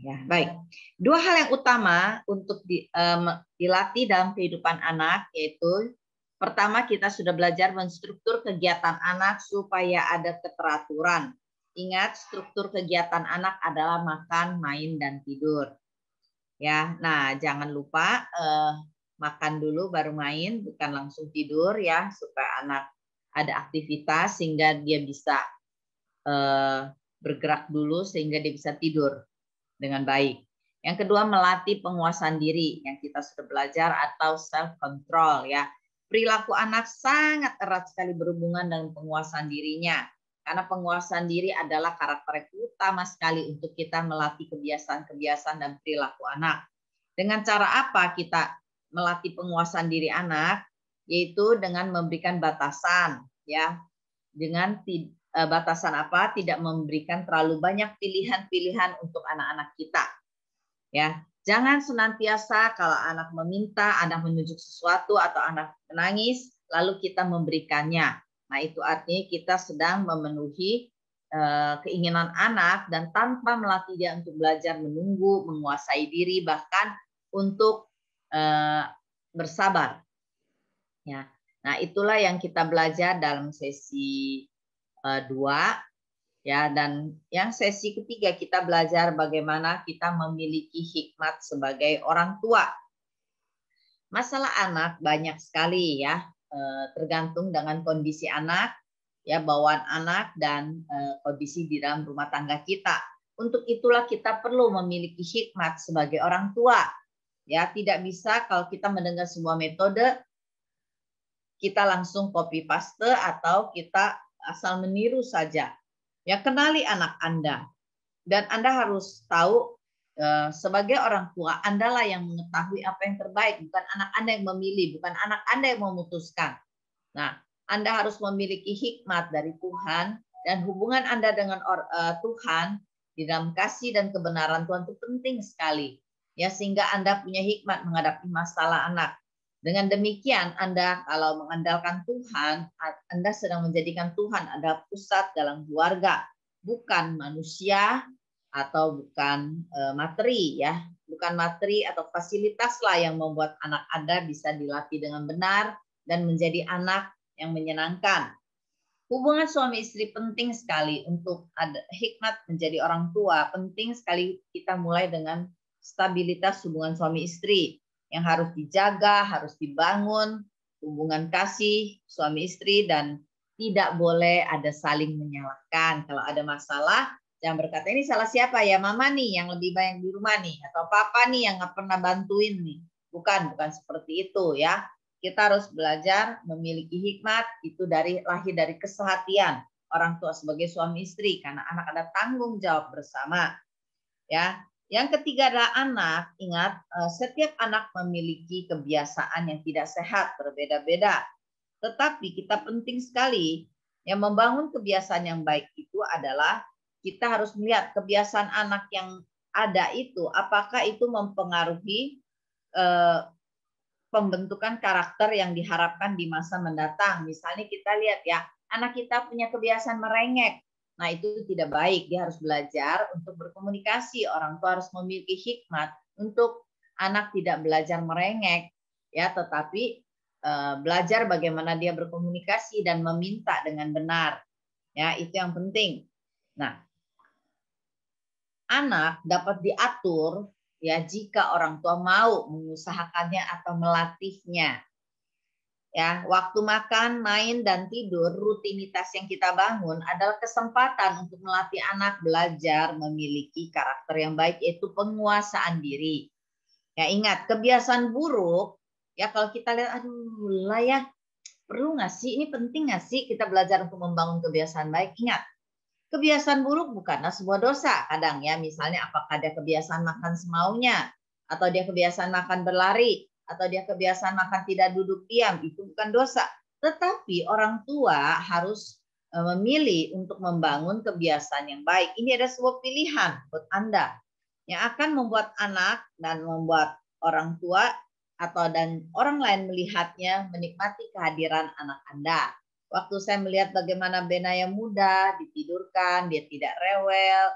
Ya, baik. Dua hal yang utama untuk dilatih dalam kehidupan anak, yaitu pertama kita sudah belajar menstruktur kegiatan anak supaya ada keteraturan. Ingat, struktur kegiatan anak adalah makan, main, dan tidur. Ya, nah jangan lupa makan dulu baru main, bukan langsung tidur ya, supaya anak ada aktivitas sehingga dia bisa bergerak dulu sehingga dia bisa tidur dengan baik. Yang kedua, melatih penguasaan diri yang kita sudah belajar atau self control ya. Perilaku anak sangat erat sekali berhubungan dengan penguasaan dirinya. Karena penguasaan diri adalah karakter utama sekali untuk kita melatih kebiasaan-kebiasaan dan perilaku anak. Dengan cara apa kita melatih penguasaan diri anak? Yaitu dengan memberikan batasan ya. Dengan batasan apa? Tidak memberikan terlalu banyak pilihan-pilihan untuk anak-anak kita. Ya, jangan senantiasa kalau anak meminta, anak menunjuk sesuatu atau anak menangis, lalu kita memberikannya. Nah, itu artinya kita sedang memenuhi keinginan anak dan tanpa melatih dia untuk belajar menunggu, menguasai diri, bahkan untuk bersabar. Ya. Nah, itulah yang kita belajar dalam sesi 2. Ya, dan yang sesi ketiga kita belajar bagaimana kita memiliki hikmat sebagai orang tua. Masalah anak banyak sekali ya, tergantung dengan kondisi anak, ya bawaan anak dan kondisi di dalam rumah tangga kita. Untuk itulah kita perlu memiliki hikmat sebagai orang tua. Ya, tidak bisa kalau kita mendengar sebuah metode kita langsung copy paste atau kita asal meniru saja. Ya, kenali anak Anda. Dan Anda harus tahu sebagai orang tua, Anda lah yang mengetahui apa yang terbaik. Bukan anak Anda yang memilih, bukan anak Anda yang memutuskan. Nah, Anda harus memiliki hikmat dari Tuhan. Dan hubungan Anda dengan Tuhan di dalam kasih dan kebenaran Tuhan itu penting sekali. Ya, sehingga Anda punya hikmat menghadapi masalah anak. Dengan demikian, Anda kalau mengandalkan Tuhan, Anda sedang menjadikan Tuhan ada pusat dalam keluarga, bukan manusia atau bukan materi ya, bukan materi atau fasilitas lah yang membuat anak Anda bisa dilatih dengan benar dan menjadi anak yang menyenangkan. Hubungan suami istri penting sekali untuk ada hikmat menjadi orang tua. Penting sekali kita mulai dengan stabilitas hubungan suami istri yang harus dijaga, harus dibangun, hubungan kasih suami istri dan tidak boleh ada saling menyalahkan. Kalau ada masalah, jangan berkata ini salah siapa ya, mama nih yang lebih banyak di rumah nih, atau papa nih yang nggak pernah bantuin nih. Bukan seperti itu ya. Kita harus belajar memiliki hikmat itu lahir dari kesehatian orang tua sebagai suami istri karena anak ada tanggung jawab bersama. Ya. Yang ketiga adalah anak. Ingat, setiap anak memiliki kebiasaan yang tidak sehat, berbeda-beda. Tetapi kita penting sekali yang membangun kebiasaan yang baik itu adalah kita harus melihat kebiasaan anak yang ada itu, apakah itu mempengaruhi pembentukan karakter yang diharapkan di masa mendatang. Misalnya kita lihat ya, anak kita punya kebiasaan merengek. Nah, itu tidak baik. Dia harus belajar untuk berkomunikasi. Orang tua harus memiliki hikmat untuk anak tidak belajar merengek, ya, tetapi belajar bagaimana dia berkomunikasi dan meminta dengan benar. Ya, itu yang penting. Nah, anak dapat diatur ya jika orang tua mau mengusahakannya atau melatihnya. Ya, waktu makan, main dan tidur, rutinitas yang kita bangun adalah kesempatan untuk melatih anak belajar memiliki karakter yang baik, yaitu penguasaan diri. Ya, ingat, kebiasaan buruk ya kalau kita lihat aduh lah ya, perlu nggak sih, ini penting nggak sih kita belajar untuk membangun kebiasaan baik. Ingat, kebiasaan buruk bukanlah sebuah dosa. Kadang ya, misalnya apakah dia kebiasaan makan semaunya, atau dia kebiasaan makan berlari, atau dia kebiasaan makan tidak duduk diam, itu bukan dosa. Tetapi orang tua harus memilih untuk membangun kebiasaan yang baik. Ini ada sebuah pilihan buat Anda yang akan membuat anak dan membuat orang tua dan orang lain melihatnya menikmati kehadiran anak Anda. Waktu saya melihat bagaimana Benaya muda ditidurkan, dia tidak rewel,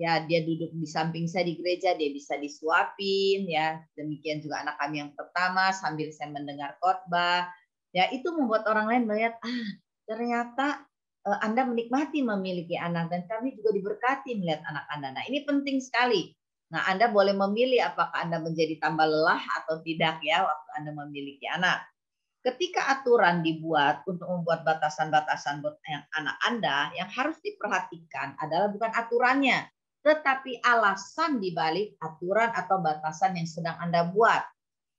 ya dia duduk di samping saya di gereja, dia bisa disuapin, ya. Demikian juga anak kami yang pertama sambil saya mendengar khotbah. Ya, itu membuat orang lain melihat, ternyata Anda menikmati memiliki anak dan kami juga diberkati melihat anak Anda. Nah, ini penting sekali. Nah, Anda boleh memilih apakah Anda menjadi tambah lelah atau tidak ya waktu Anda memiliki anak. Ketika aturan dibuat untuk membuat batasan-batasan buat anak Anda, yang harus diperhatikan adalah bukan aturannya, tetapi alasan dibalik aturan atau batasan yang sedang Anda buat.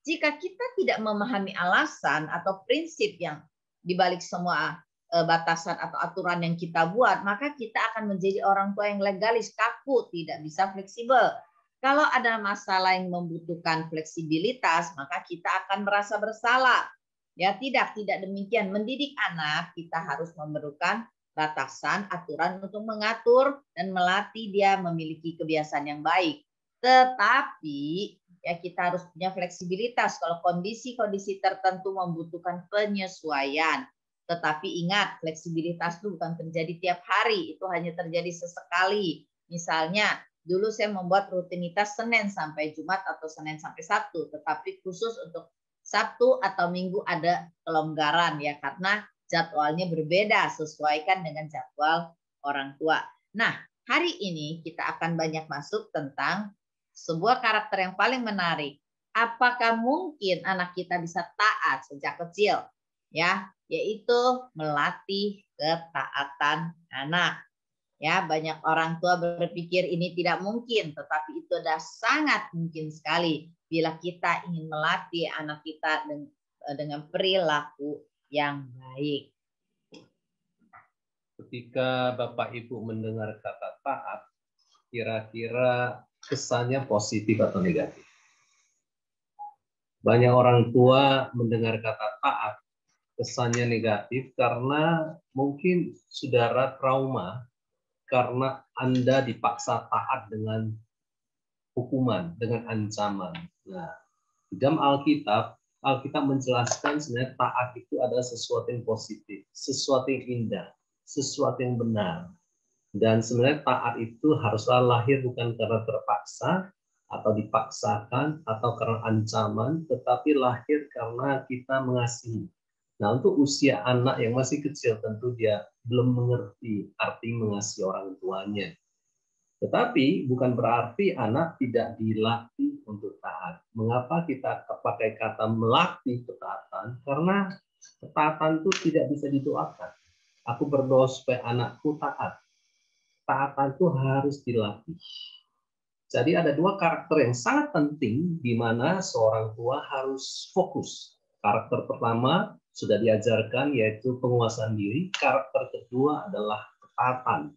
Jika kita tidak memahami alasan atau prinsip yang dibalik semua batasan atau aturan yang kita buat, maka kita akan menjadi orang tua yang legalis, kaku, tidak bisa fleksibel. Kalau ada masalah yang membutuhkan fleksibilitas, maka kita akan merasa bersalah. Ya, tidak demikian. Mendidik anak kita harus memerlukan batasan, aturan untuk mengatur dan melatih dia memiliki kebiasaan yang baik. Tetapi ya kita harus punya fleksibilitas kalau kondisi-kondisi tertentu membutuhkan penyesuaian. Tetapi ingat, fleksibilitas itu bukan terjadi tiap hari, itu hanya terjadi sesekali. Misalnya, dulu saya membuat rutinitas Senin sampai Jumat atau Senin sampai Sabtu, tetapi khusus untuk Sabtu atau Minggu ada kelonggaran ya karena jadwalnya berbeda, sesuaikan dengan jadwal orang tua. Nah, hari ini kita akan banyak masuk tentang sebuah karakter yang paling menarik. Apakah mungkin anak kita bisa taat sejak kecil? Ya, yaitu melatih ketaatan anak. Ya, banyak orang tua berpikir ini tidak mungkin, tetapi itu sudah sangat mungkin sekali bila kita ingin melatih anak kita dengan perilaku yang baik. Ketika Bapak Ibu mendengar kata taat, kira-kira kesannya positif atau negatif? Banyak orang tua mendengar kata taat, kesannya negatif karena mungkin saudara trauma karena Anda dipaksa taat dengan hukuman, dengan ancaman. Nah, di dalam Alkitab menjelaskan sebenarnya taat itu adalah sesuatu yang positif, sesuatu yang indah, sesuatu yang benar. Dan sebenarnya taat itu haruslah lahir bukan karena terpaksa atau dipaksakan atau karena ancaman, tetapi lahir karena kita mengasihi. Nah, untuk usia anak yang masih kecil tentu dia belum mengerti arti mengasihi orang tuanya. Tetapi bukan berarti anak tidak dilatih untuk taat. Mengapa kita pakai kata melatih ketaatan? Karena ketaatan itu tidak bisa didoakan. Aku berdoa supaya anakku taat. Taatan itu harus dilatih. Jadi ada dua karakter yang sangat penting di mana seorang tua harus fokus. Karakter pertama sudah diajarkan yaitu penguasaan diri. Karakter kedua adalah ketaatan.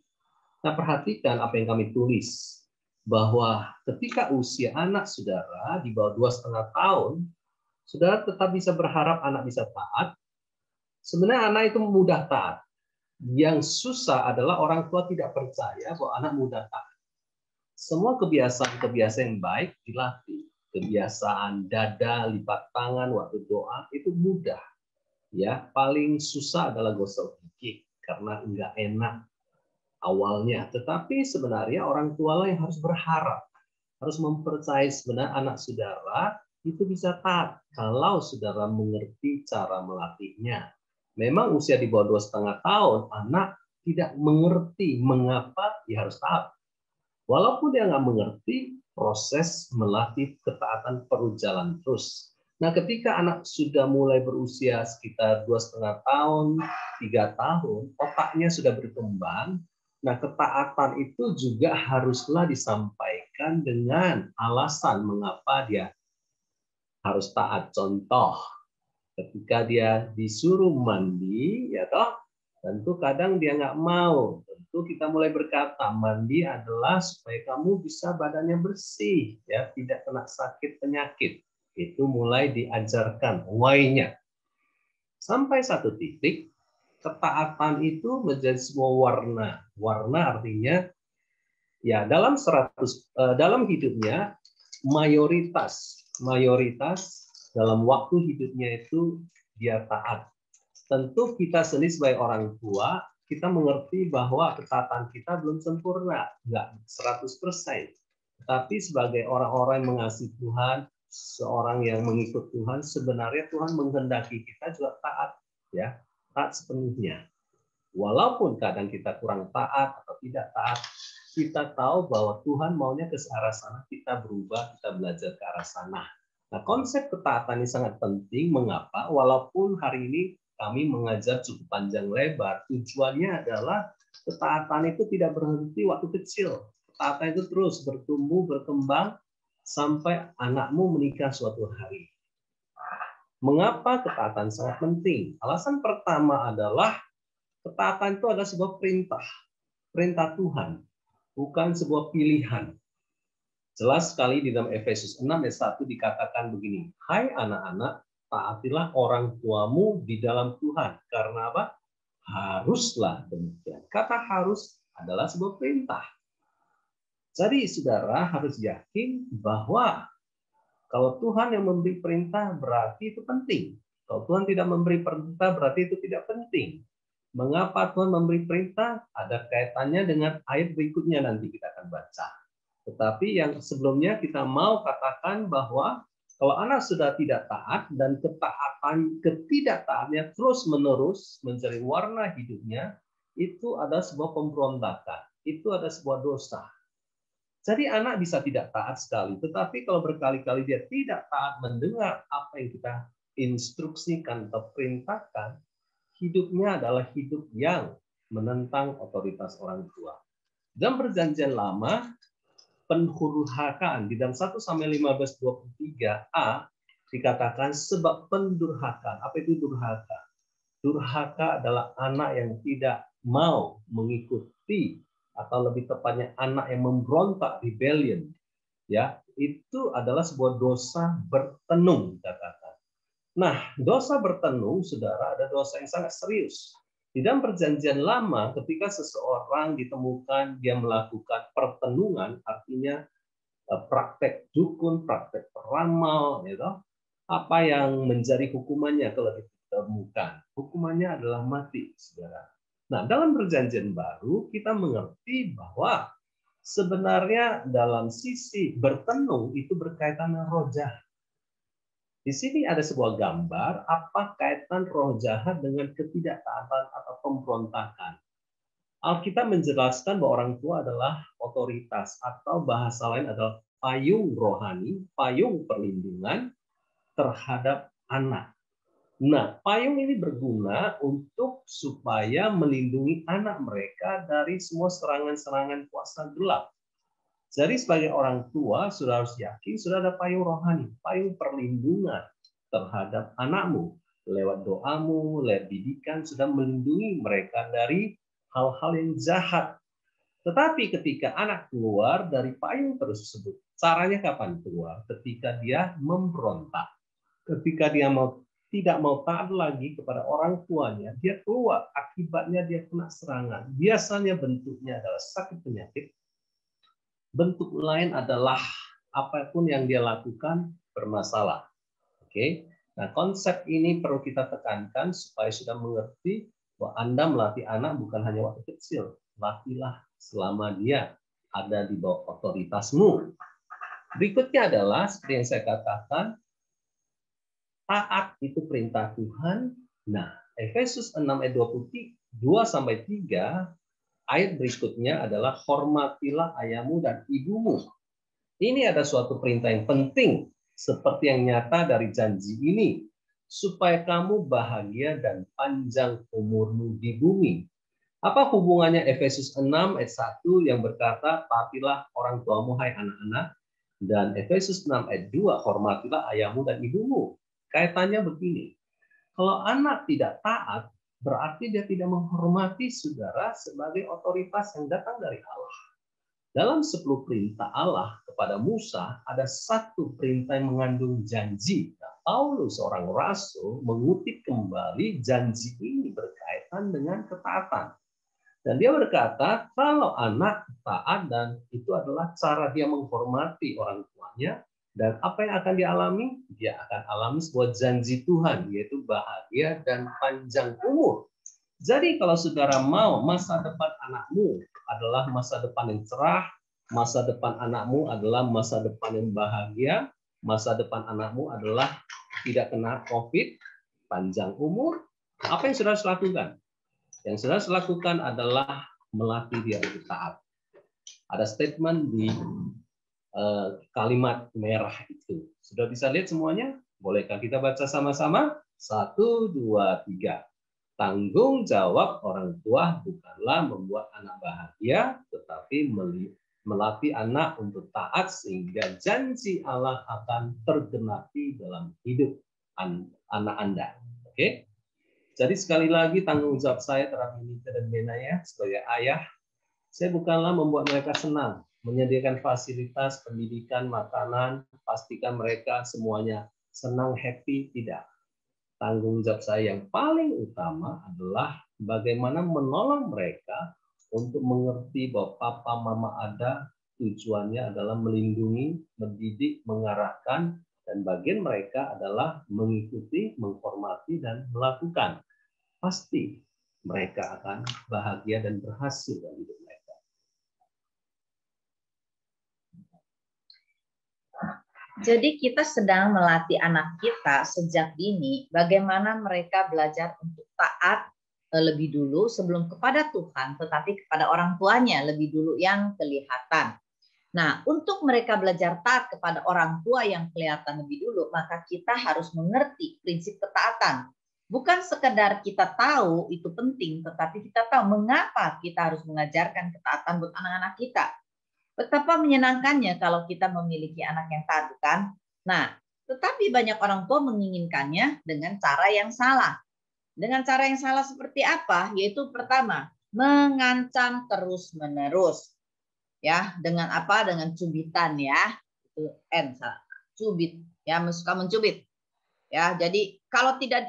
Nah, perhatikan apa yang kami tulis, bahwa ketika usia anak saudara di bawah 2,5 tahun, saudara tetap bisa berharap anak bisa taat. Sebenarnya anak itu mudah taat. Yang susah adalah orang tua tidak percaya bahwa anak mudah taat. Semua kebiasaan-kebiasaan yang baik dilatih. Kebiasaan dada, lipat tangan waktu doa itu mudah. Ya, paling susah adalah gosok gigi karena enggak enak awalnya, tetapi sebenarnya orang tua lah yang harus berharap, harus mempercayai sebenarnya anak saudara itu bisa taat kalau saudara mengerti cara melatihnya. Memang usia di bawah 2,5 tahun, anak tidak mengerti mengapa dia harus taat. Walaupun dia nggak mengerti, proses melatih ketaatan perlu jalan terus. Nah, ketika anak sudah mulai berusia sekitar 2,5 tahun, 3 tahun, otaknya sudah berkembang. Nah, ketaatan itu juga haruslah disampaikan dengan alasan mengapa dia harus taat. Contoh, ketika dia disuruh mandi, ya toh, tentu kadang dia nggak mau. Tentu kita mulai berkata, mandi adalah supaya kamu bisa badannya bersih, ya, tidak kena sakit penyakit. Itu mulai diajarkan why-nya. Sampai satu titik, ketaatan itu menjadi sebuah warna. Warna artinya ya dalam hidupnya mayoritas dalam waktu hidupnya itu dia taat. Tentu kita sendiri sebagai orang tua kita mengerti bahwa ketaatan kita belum sempurna, nggak 100%. Tapi sebagai orang-orang yang mengasihi Tuhan, seorang yang mengikut Tuhan, sebenarnya Tuhan menghendaki kita juga taat, ya, taat sepenuhnya. Walaupun kadang kita kurang taat atau tidak taat, kita tahu bahwa Tuhan maunya ke arah sana, kita berubah, kita belajar ke arah sana. Nah, konsep ketaatan ini sangat penting. Mengapa? Walaupun hari ini kami mengajar cukup panjang lebar, tujuannya adalah ketaatan itu tidak berhenti waktu kecil. Ketaatan itu terus bertumbuh, berkembang, sampai anakmu menikah suatu hari. Mengapa ketaatan sangat penting? Alasan pertama adalah ketaatan itu adalah sebuah perintah. Perintah Tuhan, bukan sebuah pilihan. Jelas sekali di dalam Efesus 6 ayat 1 dikatakan begini, hai anak-anak, taatilah orang tuamu di dalam Tuhan. Karena apa? Haruslah demikian. Kata harus adalah sebuah perintah. Jadi saudara harus yakin bahwa kalau Tuhan yang memberi perintah berarti itu penting. Kalau Tuhan tidak memberi perintah berarti itu tidak penting. Mengapa Tuhan memberi perintah? Ada kaitannya dengan ayat berikutnya nanti kita akan baca. Tetapi yang sebelumnya kita mau katakan bahwa kalau anak sudah tidak taat dan ketidaktaatnya terus-menerus menjadi warna hidupnya, itu ada sebuah pemberontakan, itu ada sebuah dosa. Jadi anak bisa tidak taat sekali, tetapi kalau berkali-kali dia tidak taat mendengar apa yang kita instruksikan atau perintahkan, hidupnya adalah hidup yang menentang otoritas orang tua. Dalam Perjanjian Lama, pendurhakaan di dalam 1 Samuel 15:23a dikatakan sebab pendurhakaan. Apa itu durhaka? Durhaka adalah anak yang tidak mau mengikuti, atau lebih tepatnya anak yang memberontak, rebellion. Ya, itu adalah sebuah dosa bertenung dikatakan. Nah, dosa bertenung, saudara, ada dosa yang sangat serius. Di dalam Perjanjian Lama, ketika seseorang ditemukan dia melakukan pertenungan, artinya praktek dukun, praktek peramal, gitu, apa yang menjadi hukumannya kalau ditemukan? Hukumannya adalah mati, saudara. Nah, dalam Perjanjian Baru kita mengerti bahwa sebenarnya dalam sisi bertenung itu berkaitan dengan roh jahat. Di sini ada sebuah gambar apa kaitan roh jahat dengan ketidaktaatan atau pemberontakan. Alkitab menjelaskan bahwa orang tua adalah otoritas atau bahasa lain adalah payung rohani, payung perlindungan terhadap anak. Nah, payung ini berguna untuk supaya melindungi anak mereka dari semua serangan-serangan kuasa gelap. Jadi sebagai orang tua, sudah harus yakin sudah ada payung rohani, payung perlindungan terhadap anakmu. Lewat doamu, lewat didikan, sudah melindungi mereka dari hal-hal yang jahat. Tetapi ketika anak keluar dari payung tersebut, caranya kapan keluar? Ketika dia memberontak. Ketika dia tidak mau taat lagi kepada orang tuanya, dia keluar. Akibatnya dia kena serangan. Biasanya bentuknya adalah sakit penyakit. Bentuk lain adalah apapun yang dia lakukan bermasalah. Oke. Nah, konsep ini perlu kita tekankan supaya sudah mengerti bahwa Anda melatih anak bukan hanya waktu kecil. Latihlah selama dia ada di bawah otoritasmu. Berikutnya adalah seperti yang saya katakan, taat itu perintah Tuhan. Nah, Efesus 6 ayat 22-3 ayat berikutnya adalah hormatilah ayahmu dan ibumu. Ini ada suatu perintah yang penting seperti yang nyata dari janji ini, supaya kamu bahagia dan panjang umurmu di bumi. Apa hubungannya Efesus 6 ayat 1 yang berkata taatilah orang tuamu hai anak-anak, dan Efesus 6 ayat 2 hormatilah ayahmu dan ibumu? Kaitannya begini. Kalau anak tidak taat, berarti dia tidak menghormati saudara sebagai otoritas yang datang dari Allah. Dalam 10 perintah Allah kepada Musa, ada satu perintah yang mengandung janji. Nah, Paulus, seorang rasul, mengutip kembali janji ini berkaitan dengan ketaatan. Dan dia berkata, kalau anak taat, dan itu adalah cara dia menghormati orang tuanya, dan apa yang akan dialami? Dia akan alami sebuah janji Tuhan, yaitu bahagia dan panjang umur. Jadi kalau saudara mau masa depan anakmu adalah masa depan yang cerah, masa depan anakmu adalah masa depan yang bahagia, masa depan anakmu adalah tidak kena COVID, panjang umur, apa yang saudara harus lakukan? Yang saudara harus lakukan adalah melatih dia untuk taat. Ada statement di kalimat merah itu. Sudah bisa lihat semuanya? Bolehkah kita baca sama-sama? 1, 2, 3. Tanggung jawab orang tua bukanlah membuat anak bahagia, tetapi melatih anak untuk taat sehingga janji Allah akan tergenapi dalam hidup anak Anda. Oke? Jadi sekali lagi tanggung jawab saya terhadap Nita dan Benaya sebagai ayah, saya bukanlah membuat mereka senang, menyediakan fasilitas, pendidikan, makanan, pastikan mereka semuanya senang, happy, tidak. Tanggung jawab saya yang paling utama adalah bagaimana menolong mereka untuk mengerti bahwa papa mama ada, tujuannya adalah melindungi, mendidik, mengarahkan, dan bagian mereka adalah mengikuti, menghormati, dan melakukan. Pasti mereka akan bahagia dan berhasil dalam hidup mereka. Jadi kita sedang melatih anak kita sejak dini bagaimana mereka belajar untuk taat lebih dulu sebelum kepada Tuhan, tetapi kepada orang tuanya lebih dulu yang kelihatan. Nah, untuk mereka belajar taat kepada orang tua yang kelihatan lebih dulu, maka kita harus mengerti prinsip ketaatan. Bukan sekedar kita tahu itu penting, tetapi kita tahu mengapa kita harus mengajarkan ketaatan buat anak-anak kita. Betapa menyenangkannya kalau kita memiliki anak yang taat, kan? Nah, tetapi banyak orang tua menginginkannya dengan cara yang salah. Dengan cara yang salah seperti apa? Yaitu pertama, mengancam terus-menerus. Ya, dengan apa? Dengan cubitan ya. Itu cubit ya, suka mencubit. Ya, jadi kalau tidak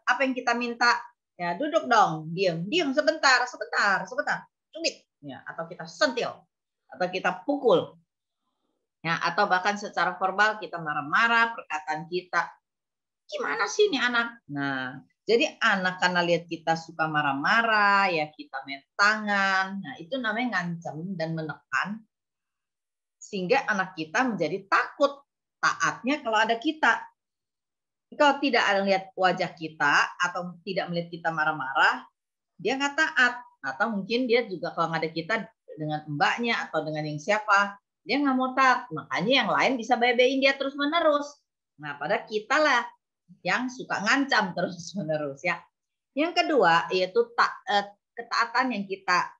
apa yang kita minta, ya duduk dong, diam sebentar. Cubit ya, atau kita sentil atau kita pukul. Ya, atau bahkan secara verbal kita marah-marah, perkataan kita, gimana sih ini anak? Nah, jadi anak karena lihat kita suka marah-marah, ya kita main tangan, nah itu namanya ngancam dan menekan, sehingga anak kita menjadi takut taatnya kalau ada kita. Kalau tidak ada lihat wajah kita atau tidak melihat kita marah-marah, dia nggak taat. Atau mungkin dia juga kalau nggak ada kita dengan mbaknya atau dengan yang siapa, dia nggak mau taat. Makanya yang lain bisa bebein dia terus-menerus. Nah, pada kita lah yang suka ngancam terus-menerus ya. Yang kedua yaitu ketaatan yang kita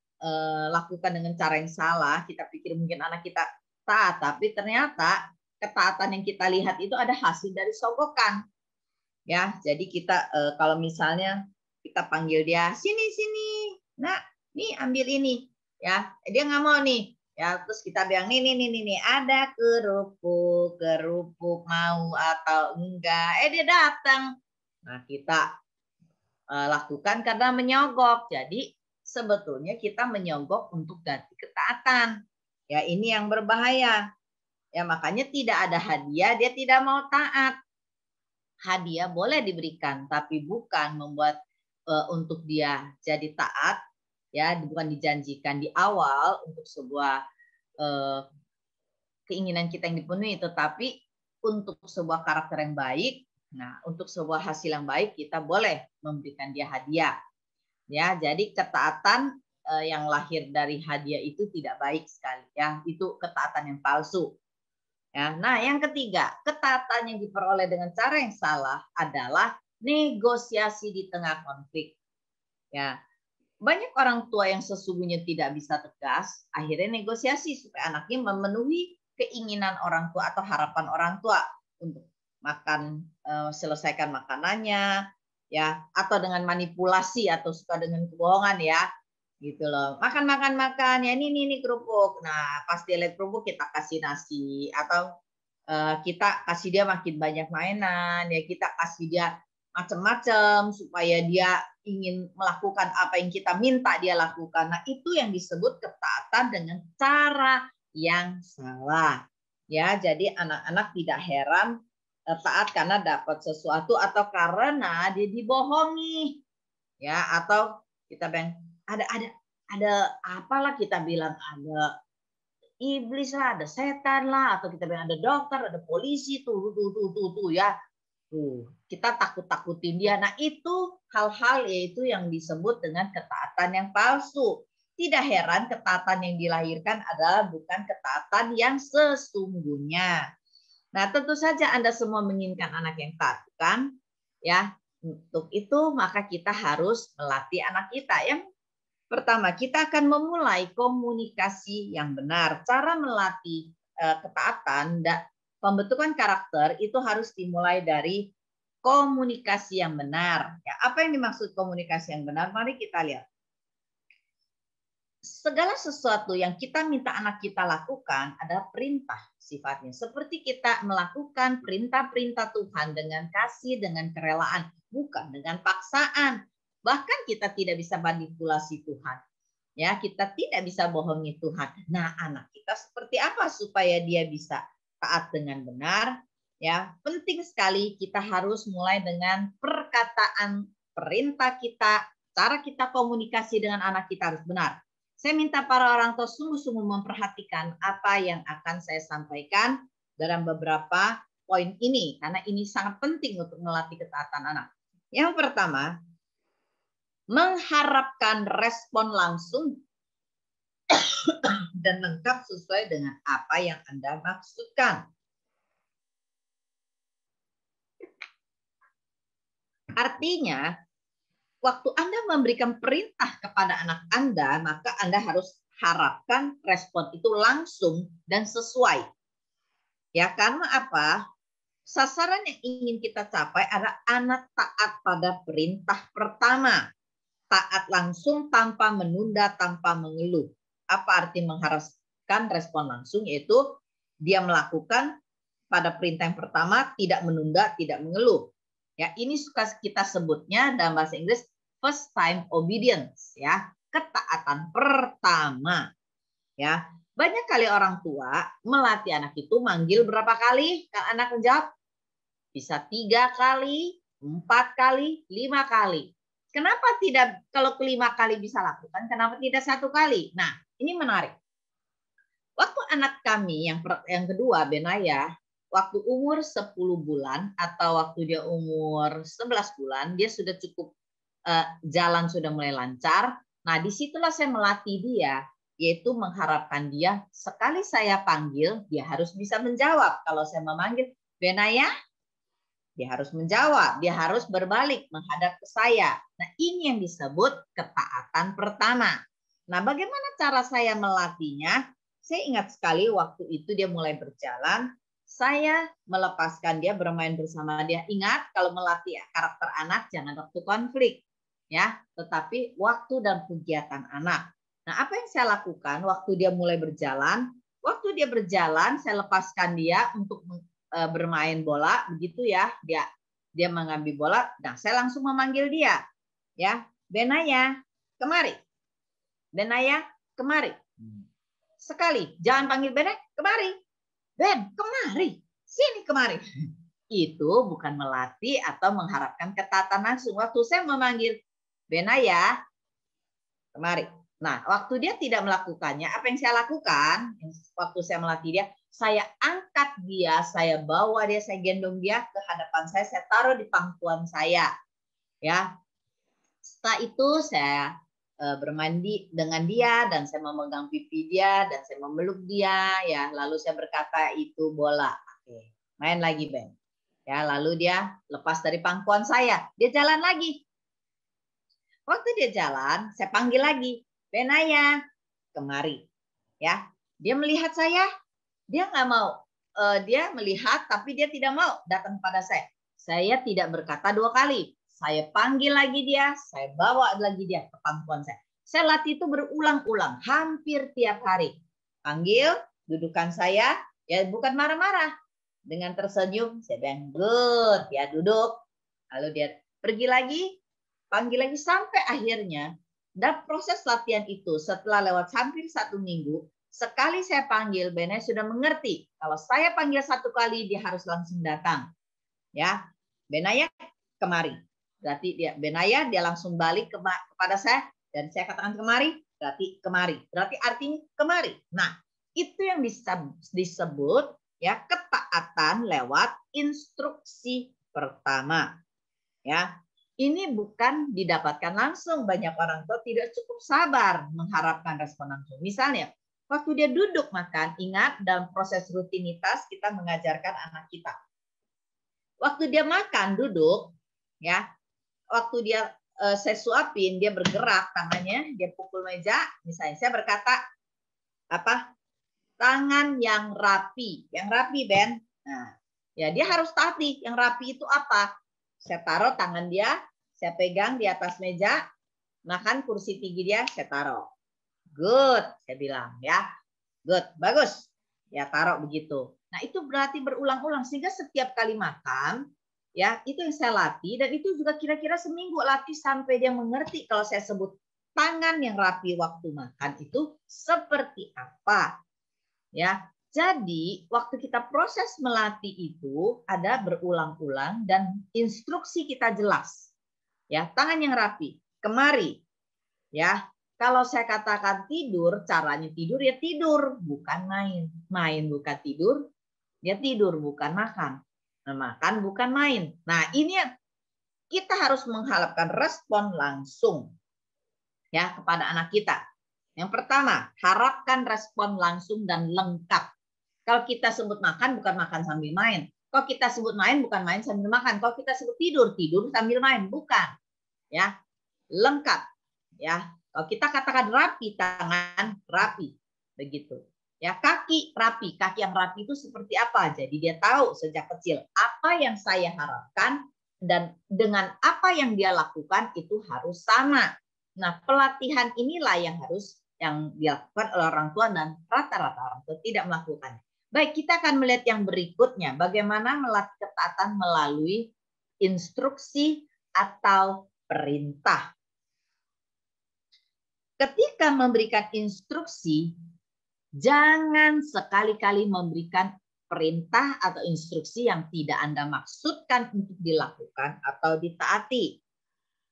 lakukan dengan cara yang salah. Kita pikir mungkin anak kita taat, tapi ternyata ketaatan yang kita lihat itu ada hasil dari sogokan. Ya, jadi kita kalau misalnya kita panggil dia sini, nah, nih ambil ini, ya, dia nggak mau nih, ya, terus kita bilang nih, ada kerupuk mau atau enggak, dia datang, nah kita lakukan karena menyogok, jadi sebetulnya kita menyogok untuk ganti ketaatan, ya ini yang berbahaya, ya makanya tidak ada hadiah dia tidak mau taat. Hadiah boleh diberikan, tapi bukan membuat untuk dia jadi taat, ya bukan dijanjikan di awal untuk sebuah keinginan kita yang dipenuhi, tetapi untuk sebuah karakter yang baik, nah untuk sebuah hasil yang baik kita boleh memberikan dia hadiah, ya jadi ketaatan yang lahir dari hadiah itu tidak baik sekali, ya itu ketaatan yang palsu. Ya, nah, yang ketiga, ketaatan yang diperoleh dengan cara yang salah adalah negosiasi di tengah konflik. Ya, banyak orang tua yang sesungguhnya tidak bisa tegas, akhirnya negosiasi supaya anaknya memenuhi keinginan orang tua atau harapan orang tua untuk makan, selesaikan makanannya, ya, atau dengan manipulasi atau suka dengan kebohongan ya. Gitu loh, makan ya ini kerupuk, nah pas dia lihat kerupuk kita kasih nasi atau kita kasih dia makin banyak mainan, ya kita kasih dia macam-macam supaya dia ingin melakukan apa yang kita minta dia lakukan. Nah itu yang disebut ketaatan dengan cara yang salah, ya jadi anak-anak tidak heran taat karena dapat sesuatu atau karena dia dibohongi, ya atau Kita bilang ada apalah, kita bilang ada iblis lah, ada setan lah, atau kita bilang ada dokter, ada polisi tuh ya. Tuh, kita takut-takutin dia. Nah, itu hal-hal yaitu yang disebut dengan ketaatan yang palsu. Tidak heran ketaatan yang dilahirkan adalah bukan ketaatan yang sesungguhnya. Nah, tentu saja Anda semua menginginkan anak yang taat, kan? Ya, untuk itu maka kita harus melatih anak kita. Yang pertama, kita akan memulai komunikasi yang benar. Cara melatih ketaatan dan pembentukan karakter itu harus dimulai dari komunikasi yang benar. Ya, apa yang dimaksud komunikasi yang benar? Mari kita lihat. Segala sesuatu yang kita minta anak kita lakukan adalah perintah sifatnya. Seperti kita melakukan perintah-perintah Tuhan dengan kasih, dengan kerelaan, bukan dengan paksaan. Bahkan kita tidak bisa manipulasi Tuhan. Ya, kita tidak bisa bohongi Tuhan. Nah, anak kita seperti apa supaya dia bisa taat dengan benar? Ya, penting sekali kita harus mulai dengan perkataan perintah kita, cara kita komunikasi dengan anak kita harus benar. Saya minta para orang tua sungguh-sungguh memperhatikan apa yang akan saya sampaikan dalam beberapa poin ini, karena ini sangat penting untuk melatih ketaatan anak. Yang pertama, mengharapkan respon langsung dan lengkap sesuai dengan apa yang Anda maksudkan. Artinya, waktu Anda memberikan perintah kepada anak Anda, maka Anda harus harapkan respon itu langsung dan sesuai. Ya, karena apa? Sasaran yang ingin kita capai adalah anak taat pada perintah pertama. Taat langsung tanpa menunda, tanpa mengeluh. Apa arti mengharapkan respon langsung? Yaitu dia melakukan pada perintah yang pertama, tidak menunda, tidak mengeluh. Ya, ini suka kita sebutnya dalam bahasa Inggris first time obedience, ya, ketaatan pertama. Ya, banyak kali orang tua melatih anak itu manggil berapa kali? Kan anak menjawab bisa 3 kali, 4 kali, 5 kali. Kenapa tidak, kalau kelima kali bisa lakukan, kenapa tidak 1 kali? Nah, ini menarik. Waktu anak kami yang kedua, Benaya, waktu umur 10 bulan atau waktu dia umur 11 bulan, dia sudah cukup jalan sudah mulai lancar. Nah, disitulah saya melatih dia, yaitu mengharapkan dia sekali saya panggil, dia harus bisa menjawab. Kalau saya memanggil, Benaya, dia harus menjawab, dia harus berbalik menghadap ke saya. Nah, ini yang disebut ketaatan pertama. Nah, bagaimana cara saya melatihnya? Saya ingat sekali waktu itu dia mulai berjalan, saya melepaskan dia bermain bersama dia. Ingat, kalau melatih karakter anak jangan waktu konflik, ya, tetapi waktu dan kegiatan anak. Nah, apa yang saya lakukan waktu dia mulai berjalan? Waktu dia berjalan, saya lepaskan dia untuk bermain bola, begitu ya, dia mengambil bola. Nah, saya langsung memanggil dia, ya, Benaya, kemari, Benaya, kemari. Sekali, jangan panggil Benaya, kemari, Ben, kemari, sini kemari. Itu bukan melatih atau mengharapkan ketaatan langsung. Waktu saya memanggil Benaya, kemari. Nah, waktu dia tidak melakukannya, apa yang saya lakukan? Waktu saya melatih dia, saya angkat dia, saya bawa dia, saya gendong dia ke hadapan saya taruh di pangkuan saya. Ya. Setelah itu saya bermain dengan dia dan saya memegang pipi dia dan saya memeluk dia, ya. Lalu saya berkata, itu bola. Oke, main lagi, Ben. Ya, lalu dia lepas dari pangkuan saya, dia jalan lagi. Waktu dia jalan, saya panggil lagi, Benaya, kemari. Ya, dia melihat saya, dia nggak mau. Dia melihat, tapi dia tidak mau datang pada saya. Saya tidak berkata 2 kali. Saya panggil lagi dia, saya bawa lagi dia ke pangkuan saya. Saya latih itu berulang-ulang, hampir tiap hari. Panggil, dudukan saya, ya bukan marah-marah. Dengan tersenyum, saya bilang, good, ya duduk. Lalu dia pergi lagi, panggil lagi sampai akhirnya. Dan proses latihan itu setelah lewat hampir 1 minggu, sekali saya panggil, Benaya sudah mengerti. Kalau saya panggil 1 kali, dia harus langsung datang. Ya, Benaya kemari. Berarti Benaya dia langsung balik kepada saya. Dan saya katakan kemari, berarti kemari. Berarti artinya kemari. Nah, itu yang disebut ya ketaatan lewat instruksi pertama. Ya, ini bukan didapatkan langsung. Banyak orang tua tidak cukup sabar mengharapkan respon langsung. Misalnya, waktu dia duduk makan, ingat dalam proses rutinitas kita mengajarkan anak kita. Waktu dia makan duduk, ya, waktu dia saya suapin, dia bergerak tangannya, dia pukul meja, misalnya saya berkata apa? Tangan yang rapi, Ben. Nah, ya dia harus taati. Yang rapi itu apa? Saya taruh tangan dia, saya pegang di atas meja, makan kursi tinggi dia, saya taruh. Good, saya bilang ya. Good, bagus. Ya taruh begitu. Nah itu berarti berulang-ulang sehingga setiap kali makan, ya itu yang saya latih dan itu juga kira-kira seminggu latih sampai dia mengerti kalau saya sebut tangan yang rapi waktu makan itu seperti apa. Ya, jadi waktu kita proses melatih itu ada berulang-ulang dan instruksi kita jelas. Ya, tangan yang rapi, kemari. Ya, kalau saya katakan tidur, caranya tidur ya tidur, bukan main. Main bukan tidur, ya tidur bukan makan. Nah, makan bukan main. Nah, ini kita harus mengharapkan respon langsung ya kepada anak kita. Yang pertama, harapkan respon langsung dan lengkap. Kalau kita sebut makan, bukan makan sambil main. Kalau kita sebut main, bukan main sambil makan. Kalau kita sebut tidur, tidur sambil main. Bukan. Ya, lengkap. Ya, kalau kita katakan rapi, tangan rapi. Begitu. Ya, kaki rapi. Kaki yang rapi itu seperti apa? Jadi dia tahu sejak kecil apa yang saya harapkan dan dengan apa yang dia lakukan itu harus sama. Nah, pelatihan inilah yang dilakukan oleh orang tua dan rata-rata orang tua tidak melakukannya. Baik, kita akan melihat yang berikutnya. Bagaimana melatih ketaatan melalui instruksi atau perintah. Ketika memberikan instruksi, jangan sekali-kali memberikan perintah atau instruksi yang tidak Anda maksudkan untuk dilakukan atau ditaati.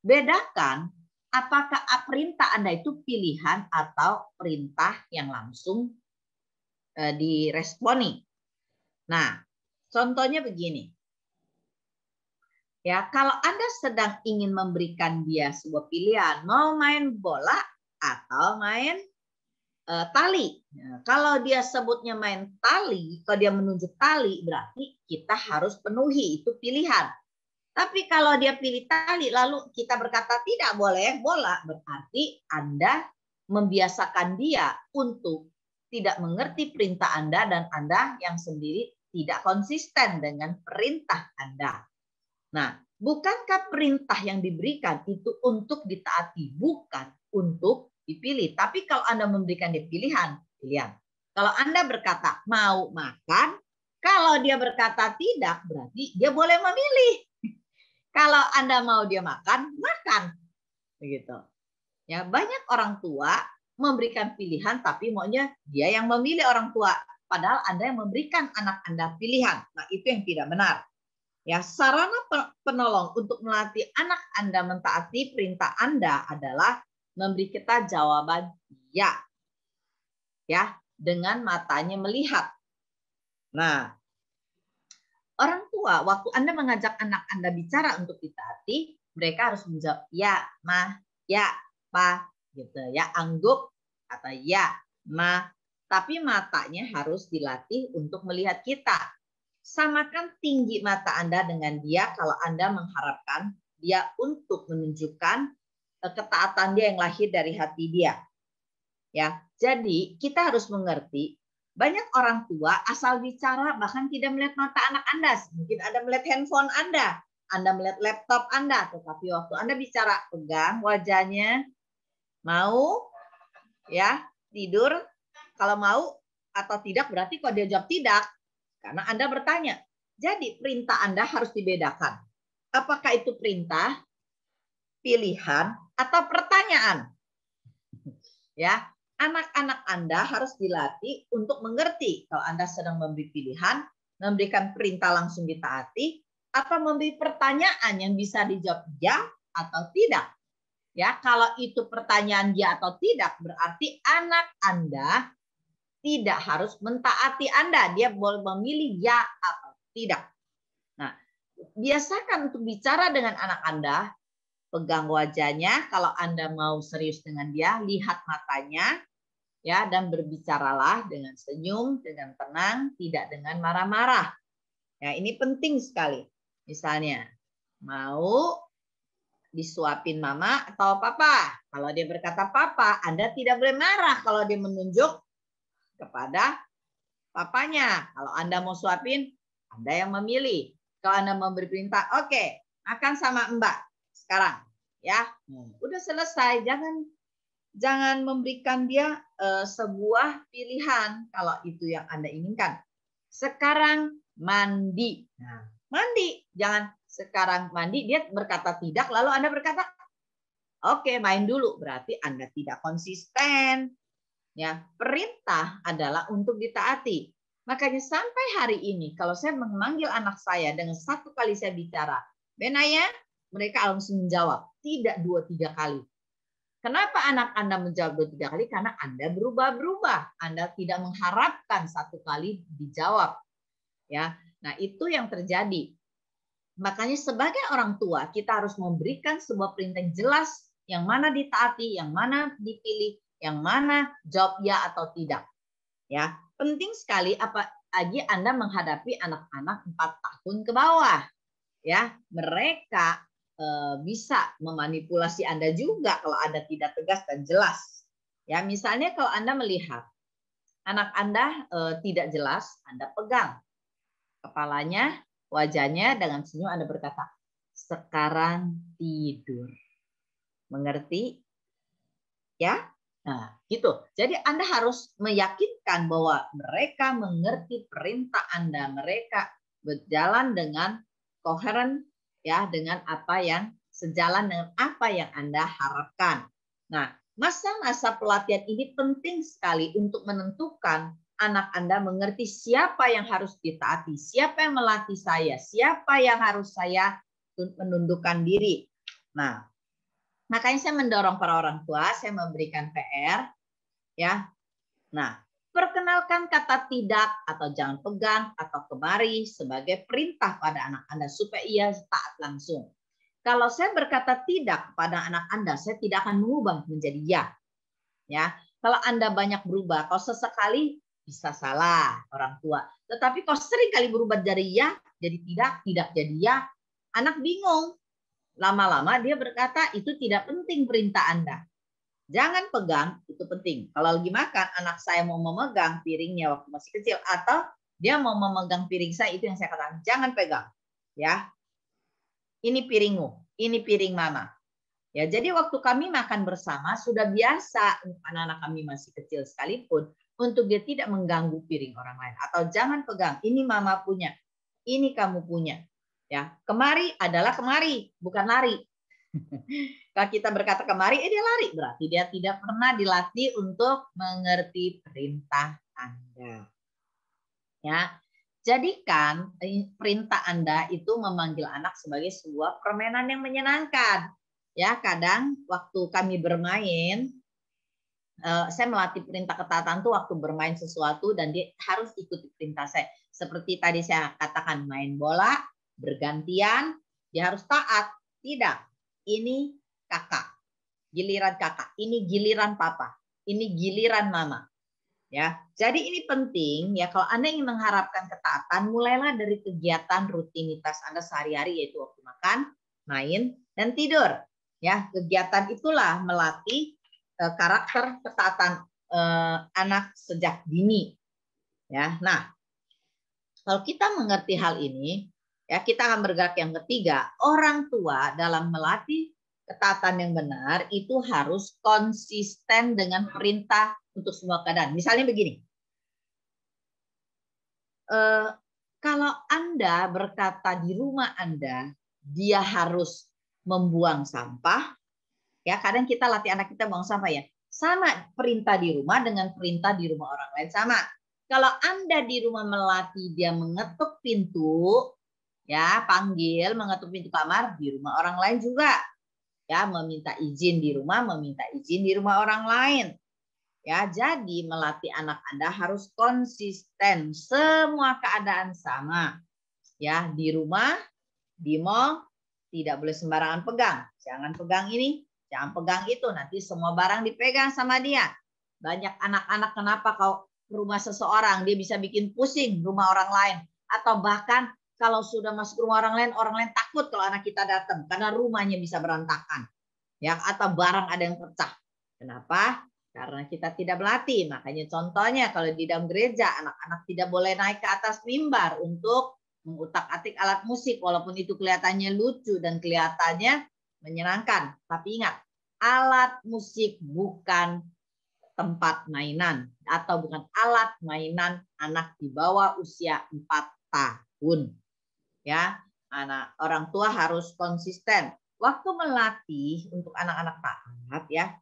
Bedakan apakah perintah Anda itu pilihan atau perintah yang langsung diresponi. Nah, contohnya begini. Ya, kalau Anda sedang ingin memberikan dia sebuah pilihan, mau main bola atau main tali. Nah, kalau dia sebutnya main tali, kalau dia menunjuk tali, berarti kita harus penuhi, itu pilihan. Tapi kalau dia pilih tali, lalu kita berkata tidak boleh bola, berarti Anda membiasakan dia untuk tidak mengerti perintah Anda dan Anda yang sendiri tidak konsisten dengan perintah Anda. Nah, bukankah perintah yang diberikan itu untuk ditaati, bukan untuk dipilih. Tapi kalau Anda memberikan dia pilihan. Kalau Anda berkata mau makan, kalau dia berkata tidak, berarti dia boleh memilih. Kalau Anda mau dia makan, makan. Begitu. Ya, banyak orang tua memberikan pilihan tapi maunya dia yang memilih orang tua. Padahal Anda yang memberikan anak Anda pilihan. Nah, itu yang tidak benar. Ya, sarana penolong untuk melatih anak Anda mentaati perintah Anda adalah memberi kita jawaban ya. Ya, dengan matanya melihat. Nah, orang tua waktu Anda mengajak anak Anda bicara untuk ditaati, mereka harus menjawab ya, ma, ya, pa, gitu ya, angguk atau ya, ma. Tapi matanya harus dilatih untuk melihat kita. Samakan tinggi mata Anda dengan dia kalau Anda mengharapkan dia untuk menunjukkan ketaatan dia yang lahir dari hati dia. Ya, jadi kita harus mengerti banyak orang tua asal bicara bahkan tidak melihat mata anak Anda. Mungkin Anda melihat handphone Anda melihat laptop Anda, tetapi waktu Anda bicara pegang wajahnya, mau ya tidur, kalau mau atau tidak berarti kalau dia jawab tidak. Karena Anda bertanya. Jadi perintah Anda harus dibedakan. Apakah itu perintah, pilihan, atau pertanyaan? Ya, anak-anak Anda harus dilatih untuk mengerti kalau Anda sedang memberi pilihan, memberikan perintah langsung ditaati, atau memberi pertanyaan yang bisa dijawab ya atau tidak. Ya, kalau itu pertanyaan ya atau tidak, berarti anak Anda tidak harus mentaati Anda. Dia boleh memilih ya atau tidak. Nah, biasakan untuk bicara dengan anak Anda, pegang wajahnya. Kalau Anda mau serius dengan dia, lihat matanya, ya, dan berbicaralah dengan senyum, dengan tenang, tidak dengan marah-marah. Ya, ini penting sekali. Misalnya, mau disuapin mama atau papa. Kalau dia berkata papa, Anda tidak boleh marah kalau dia menunjuk kepada papanya. Kalau Anda mau suapin, Anda yang memilih. Kalau Anda memberi perintah, oke, makan sama Mbak sekarang, ya. Udah selesai. Jangan memberikan dia sebuah pilihan kalau itu yang Anda inginkan. Sekarang mandi. Nah, mandi. Jangan sekarang mandi, dia berkata tidak, lalu Anda berkata, oke, main dulu. Berarti Anda tidak konsisten. Ya, perintah adalah untuk ditaati. Makanya sampai hari ini, kalau saya memanggil anak saya dengan satu kali saya bicara, Benaya, mereka langsung menjawab. Tidak 2-3 kali. Kenapa anak Anda menjawab 2-3 kali? Karena Anda berubah-berubah. Anda tidak mengharapkan satu kali dijawab. Ya, nah itu yang terjadi. Makanya sebagai orang tua kita harus memberikan sebuah perintah yang jelas, yang mana ditaati, yang mana dipilih, yang mana jawab ya atau tidak. Ya, penting sekali apalagi Anda menghadapi anak-anak 4 tahun ke bawah. Ya, mereka bisa memanipulasi Anda juga kalau Anda tidak tegas dan jelas. Ya, misalnya kalau Anda melihat anak Anda tidak jelas, Anda pegang kepalanya, wajahnya dengan senyum Anda berkata, sekarang tidur. Mengerti? Ya? Nah, gitu. Jadi Anda harus meyakinkan bahwa mereka mengerti perintah Anda, mereka berjalan dengan koheren ya, dengan apa yang sejalan dengan apa yang Anda harapkan. Nah, masa-masa pelatihan ini penting sekali untuk menentukan anak Anda mengerti siapa yang harus ditaati, siapa yang melatih saya, siapa yang harus saya menundukkan diri. Nah, makanya saya mendorong para orang tua, saya memberikan PR, ya. Nah, perkenalkan kata tidak atau jangan pegang atau kemari sebagai perintah pada anak Anda supaya ia taat langsung. Kalau saya berkata tidak kepada anak Anda, saya tidak akan mengubah menjadi ya. Ya, kalau Anda banyak berubah, kalau sesekali bisa salah orang tua. Tetapi kalau sering kali berubah dari ya jadi tidak jadi ya, anak bingung. Lama-lama dia berkata itu tidak penting perintah Anda. Jangan pegang, itu penting. Kalau lagi makan, anak saya mau memegang piringnya waktu masih kecil atau dia mau memegang piring saya, itu yang saya katakan, jangan pegang. Ya. Ini piringmu, ini piring mama. Ya, jadi waktu kami makan bersama sudah biasa anak-anak kami masih kecil sekalipun untuk dia tidak mengganggu piring orang lain atau jangan pegang, ini mama punya, ini kamu punya. Ya, kemari adalah kemari, bukan lari. Kalau kita berkata kemari, dia lari, berarti dia tidak pernah dilatih untuk mengerti perintah Anda. Ya, jadikan perintah Anda itu memanggil anak sebagai sebuah permainan yang menyenangkan. Ya, kadang waktu kami bermain, saya melatih perintah ketaatan tuh waktu bermain sesuatu dan dia harus ikuti perintah saya. Seperti tadi saya katakan main bola, bergantian, dia harus taat. Tidak, ini kakak, giliran kakak, ini giliran papa, ini giliran mama. Ya, jadi ini penting ya kalau Anda ingin mengharapkan ketaatan, mulailah dari kegiatan rutinitas Anda sehari-hari yaitu waktu makan, main, dan tidur. Ya, kegiatan itulah melatih karakter ketaatan anak sejak dini. Ya, nah kalau kita mengerti hal ini, ya kita akan bergerak yang ketiga. Orang tua dalam melatih ketaatan yang benar itu harus konsisten dengan perintah untuk semua keadaan. Misalnya begini, kalau Anda berkata di rumah Anda dia harus membuang sampah, ya kadang kita latih anak kita buang sampah ya. Sama perintah di rumah dengan perintah di rumah orang lain sama. Kalau Anda di rumah melatih dia mengetuk pintu, ya panggil mengetuk pintu kamar, di rumah orang lain juga. Ya, meminta izin di rumah, meminta izin di rumah orang lain. Ya, jadi melatih anak Anda harus konsisten, semua keadaan sama. Ya, di rumah, di mall, tidak boleh sembarangan pegang. Jangan pegang ini, jangan pegang itu, nanti semua barang dipegang sama dia. Banyak anak-anak kenapa kau rumah seseorang, dia bisa bikin pusing rumah orang lain. Atau bahkan kalau sudah masuk rumah orang lain takut kalau anak kita datang karena rumahnya bisa berantakan. Ya, atau barang ada yang pecah. Kenapa? Karena kita tidak melatih. Makanya contohnya kalau di dalam gereja anak-anak tidak boleh naik ke atas mimbar untuk mengutak-atik alat musik walaupun itu kelihatannya lucu dan kelihatannya menyenangkan. Tapi ingat, alat musik bukan tempat mainan atau bukan alat mainan anak di bawah usia 4 tahun. Ya, anak orang tua harus konsisten. Waktu melatih untuk anak-anak taat ya,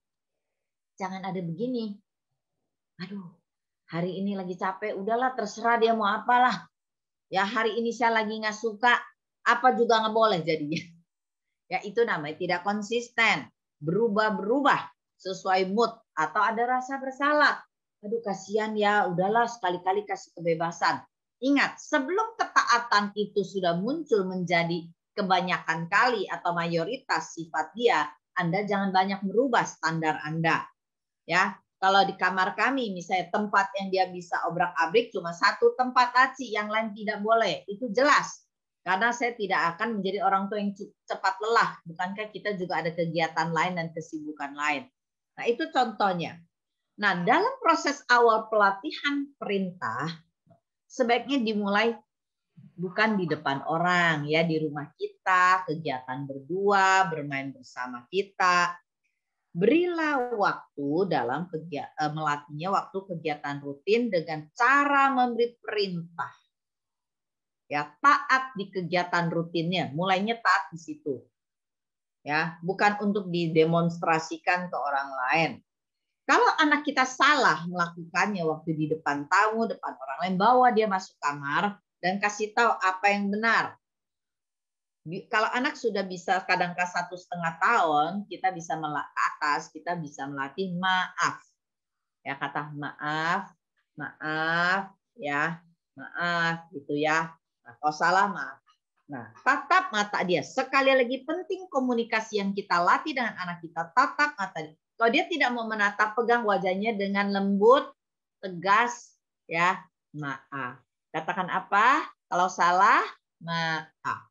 jangan ada begini. Aduh, hari ini lagi capek, udahlah terserah dia mau apalah. Ya, hari ini saya lagi nggak suka, apa juga nggak boleh jadinya. Ya, itu namanya tidak konsisten. Berubah-berubah sesuai mood atau ada rasa bersalah. Aduh, kasihan ya, udahlah sekali-kali kasih kebebasan. Ingat, sebelum ketaatan itu sudah muncul menjadi kebanyakan kali atau mayoritas sifat dia, Anda jangan banyak merubah standar Anda. Ya, kalau di kamar kami misalnya tempat yang dia bisa obrak-abrik cuma satu tempat laci, yang lain tidak boleh. Itu jelas. Karena saya tidak akan menjadi orang tua yang cepat lelah. Bukankah kita juga ada kegiatan lain dan kesibukan lain. Nah, itu contohnya. Nah, dalam proses awal pelatihan perintah, sebaiknya dimulai bukan di depan orang, ya di rumah kita, kegiatan berdua, bermain bersama kita. Berilah waktu dalam melatihnya waktu kegiatan rutin dengan cara memberi perintah. Ya, taat di kegiatan rutinnya, mulainya taat di situ. Ya, bukan untuk didemonstrasikan ke orang lain. Kalau anak kita salah melakukannya waktu di depan tamu, depan orang lain, bawa dia masuk kamar dan kasih tahu apa yang benar. Kalau anak sudah bisa kadang-kadang 1,5 tahun, kita bisa ke atas, kita bisa melatih maaf. Ya, kata maaf, maaf, ya, maaf, gitu ya. Nah, kalau salah maaf. Nah, tatap mata dia. Sekali lagi penting komunikasi yang kita latih dengan anak kita, tatap mata dia. Kalau dia tidak mau menatap, pegang wajahnya dengan lembut, tegas, ya, maaf. Katakan apa? Kalau salah, maaf.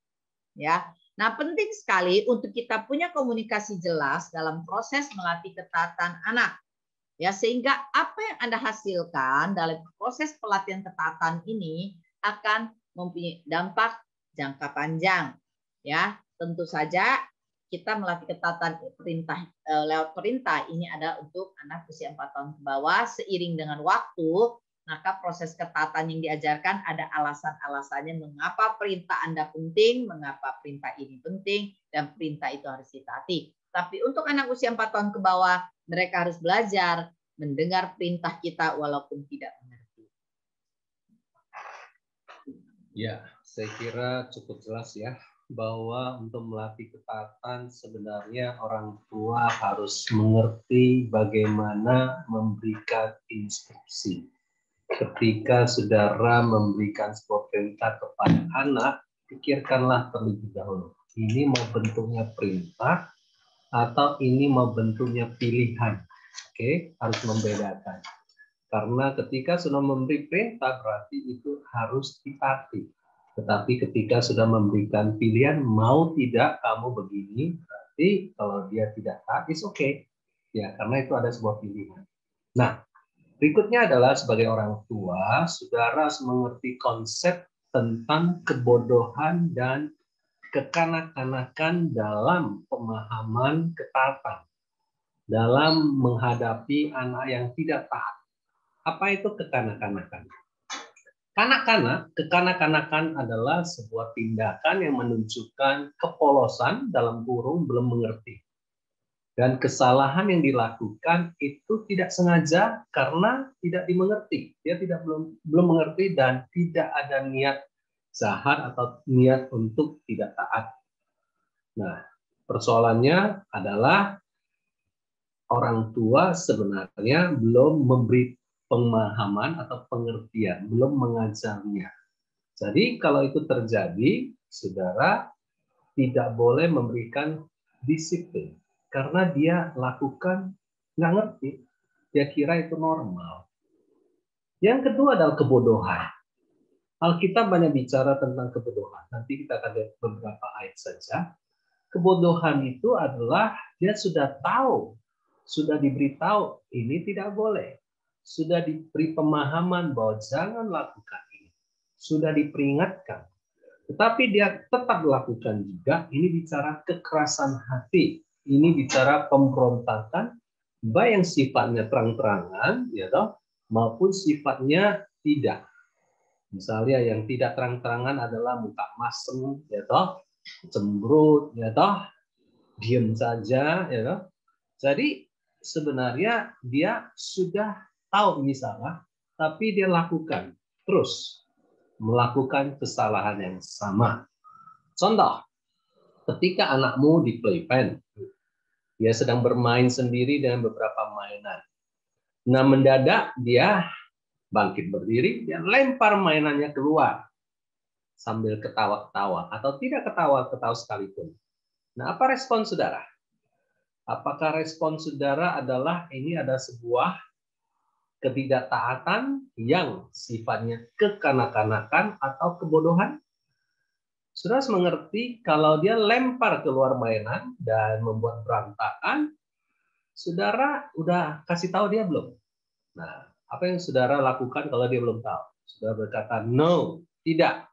Ya. Nah, penting sekali untuk kita punya komunikasi jelas dalam proses melatih ketaatan anak. Ya, sehingga apa yang Anda hasilkan dalam proses pelatihan ketaatan ini akan mempunyai dampak jangka panjang. Ya, tentu saja kita melatih ketaatan perintah lewat perintah ini ada untuk anak usia 4 tahun ke bawah. Seiring dengan waktu, maka proses ketaatan yang diajarkan ada alasan-alasannya mengapa perintah Anda penting, mengapa perintah ini penting, dan perintah itu harus ditaati. Tapi untuk anak usia 4 tahun ke bawah, mereka harus belajar mendengar perintah kita walaupun tidak mengerti. Ya, saya kira cukup jelas ya, bahwa untuk melatih ketaatan sebenarnya orang tua harus mengerti bagaimana memberikan instruksi. Ketika saudara memberikan sebuah perintah kepada anak, pikirkanlah terlebih dahulu. Ini mau bentuknya perintah atau ini mau bentuknya pilihan. Oke, harus membedakan. Karena ketika sudah memberi perintah berarti itu harus ditaati. Tetapi ketika sudah memberikan pilihan mau tidak kamu begini, berarti kalau dia tidak taat, it's okay. Ya, karena itu ada sebuah pilihan. Nah, berikutnya adalah sebagai orang tua, saudara harus mengerti konsep tentang kebodohan dan kekanak-kanakan dalam pemahaman ketaatan, dalam menghadapi anak yang tidak taat. Apa itu kekanak-kanakan? Kekanak-kanakan adalah sebuah tindakan yang menunjukkan kepolosan dalam kurung belum mengerti. Dan kesalahan yang dilakukan itu tidak sengaja karena tidak dimengerti. Dia belum mengerti dan tidak ada niat jahat atau niat untuk tidak taat. Nah, Persoalannya adalah orang tua sebenarnya belum memberi pemahaman atau pengertian, belum mengajarnya. Jadi kalau itu terjadi, saudara tidak boleh memberikan disiplin. Karena dia lakukan nggak ngerti, dia kira itu normal. Yang kedua adalah kebodohan. Alkitab banyak bicara tentang kebodohan. Nanti kita akan lihat beberapa ayat saja. Kebodohan itu adalah dia sudah tahu, sudah diberitahu ini tidak boleh. Sudah diberi pemahaman bahwa jangan lakukan ini. Sudah diperingatkan. Tetapi dia tetap lakukan juga. Ini bicara kekerasan hati. Ini bicara pemberontakan, baik yang sifatnya terang-terangan, ya toh, maupun sifatnya tidak. Misalnya yang tidak terang-terangan adalah muka masem, ya toh, cemberut, ya toh, diam saja, ya toh. Jadi sebenarnya dia sudah tahu ini salah, tapi dia lakukan terus melakukan kesalahan yang sama. Contoh, ketika anakmu di playpen, dia sedang bermain sendiri dengan beberapa mainan. Nah, mendadak dia bangkit berdiri, dia lempar mainannya keluar sambil ketawa-ketawa atau tidak ketawa-ketawa sekalipun. Nah, apa respon saudara? Apakah respon saudara adalah ini ada sebuah ketidaktaatan yang sifatnya kekanak-kanakan atau kebodohan? Saudara mengerti kalau dia lempar keluar mainan dan membuat berantakan, saudara udah kasih tahu dia belum? Nah, apa yang saudara lakukan kalau dia belum tahu? Saudara berkata, no, tidak.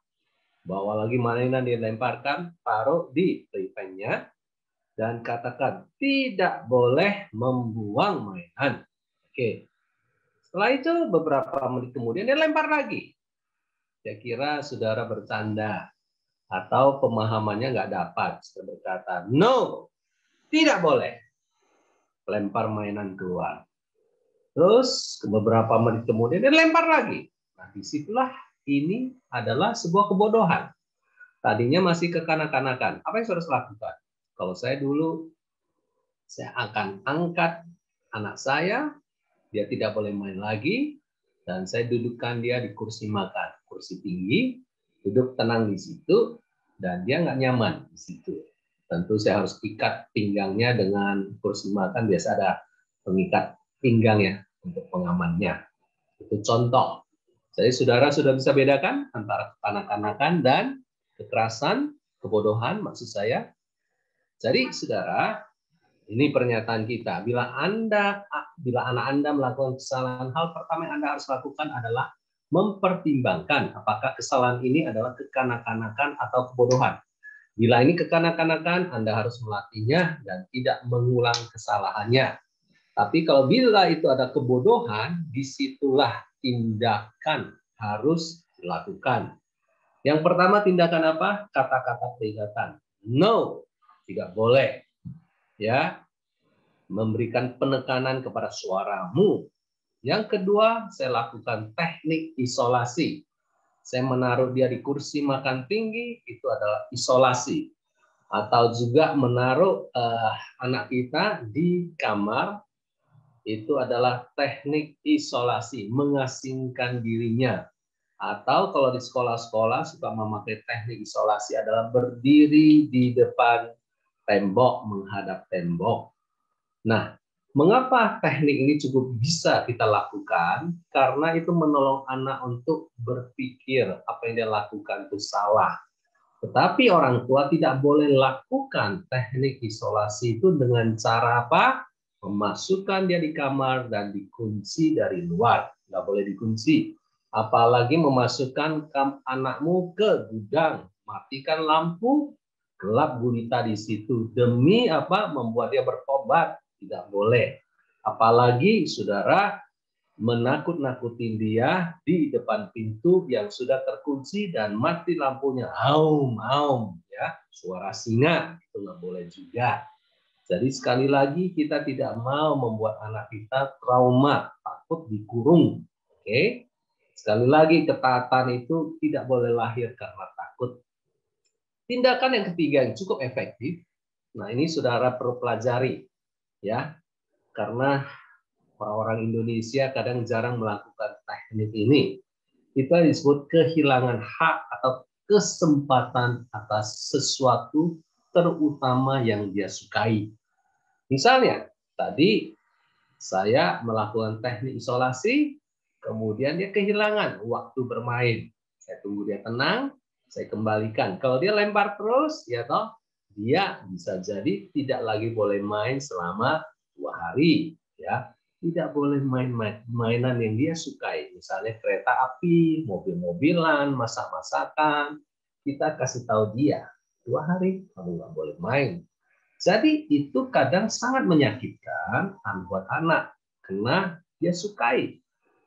Bawa lagi mainan dilemparkan, taruh di playpen-nya, dan katakan, tidak boleh membuang mainan. Oke. Setelah itu, beberapa menit kemudian dia lempar lagi. Saya kira saudara bercanda, atau pemahamannya nggak dapat. Saudara berkata, no, tidak boleh. Lempar mainan keluar. Terus beberapa menit kemudian dia lempar lagi. Nah, disitulah ini adalah sebuah kebodohan. Tadinya masih kekanak-kanakan. Apa yang harus lakukan? Kalau saya dulu, saya akan angkat anak saya, dia tidak boleh main lagi, dan saya dudukkan dia di kursi makan, kursi tinggi, duduk tenang di situ, dan dia nggak nyaman di situ. Tentu saya harus ikat pinggangnya dengan kursi makan, biasa ada pengikat pinggangnya untuk pengamannya. Itu contoh. Jadi saudara sudah bisa bedakan antara kekanak-kanakan dan kekerasan, kebodohan maksud saya. Jadi saudara, ini pernyataan kita. Bila anak Anda melakukan kesalahan, hal pertama yang Anda harus lakukan adalah mempertimbangkan apakah kesalahan ini adalah kekanak-kanakan atau kebodohan. Bila ini kekanak-kanakan, Anda harus melatihnya dan tidak mengulang kesalahannya. Tapi kalau bila itu ada kebodohan, disitulah tindakan harus dilakukan. Yang pertama tindakan apa? Kata-kata peringatan. No, tidak boleh. Ya, memberikan penekanan kepada suaramu. Yang kedua, saya lakukan teknik isolasi. Saya menaruh dia di kursi makan tinggi, itu adalah isolasi. Atau juga menaruh anak kita di kamar, itu adalah teknik isolasi, mengasingkan dirinya. Atau kalau di sekolah-sekolah suka memakai teknik isolasi adalah berdiri di depan tembok, menghadap tembok. Nah, mengapa teknik ini cukup bisa kita lakukan? Karena itu menolong anak untuk berpikir apa yang dia lakukan itu salah. Tetapi orang tua tidak boleh lakukan teknik isolasi itu dengan cara apa? Memasukkan dia di kamar dan dikunci dari luar. Nggak boleh dikunci. Apalagi memasukkan anakmu ke gudang, matikan lampu, gelap gulita di situ demi apa? Membuat dia bertobat, tidak boleh. Apalagi saudara menakut-nakutin dia di depan pintu yang sudah terkunci dan mati lampunya, aum aum, ya, suara singa itu nggak boleh juga. Jadi sekali lagi kita tidak mau membuat anak kita trauma, takut dikurung. Oke. Sekali lagi, ketaatan itu tidak boleh lahir karena takut. Tindakan yang ketiga yang cukup efektif Nah, ini saudara perlu pelajari ya, karena orang-orang Indonesia kadang jarang melakukan teknik ini. Itu yang disebut kehilangan hak atau kesempatan atas sesuatu terutama yang dia sukai. Misalnya, tadi saya melakukan teknik isolasi, kemudian dia kehilangan waktu bermain. Saya tunggu dia tenang, saya kembalikan. Kalau dia lempar terus, ya toh, dia bisa jadi tidak lagi boleh main selama 2 hari. Ya, tidak boleh main mainan yang dia sukai. Misalnya kereta api, mobil-mobilan, masak-masakan. Kita kasih tahu dia, 2 hari kamu nggak boleh main. Jadi itu kadang sangat menyakitkan buat anak karena dia sukai.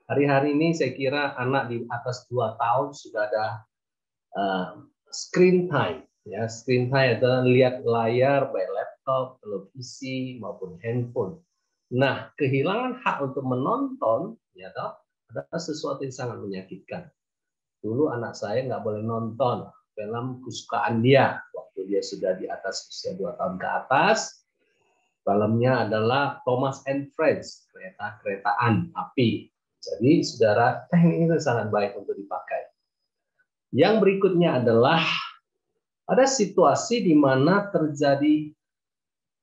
Hari-hari ini saya kira anak di atas 2 tahun sudah ada screen time. Ya, screen time adalah lihat layar baik laptop, televisi maupun handphone. Nah, kehilangan hak untuk menonton ya toh, adalah sesuatu yang sangat menyakitkan. Dulu anak saya nggak boleh nonton film kesukaan dia waktu dia sudah di atas usia 2 tahun ke atas. Filmnya adalah Thomas and Friends, kereta-keretaan api. Jadi, saudara, teknik itu sangat baik untuk dipakai. Yang berikutnya adalah ada situasi di mana terjadi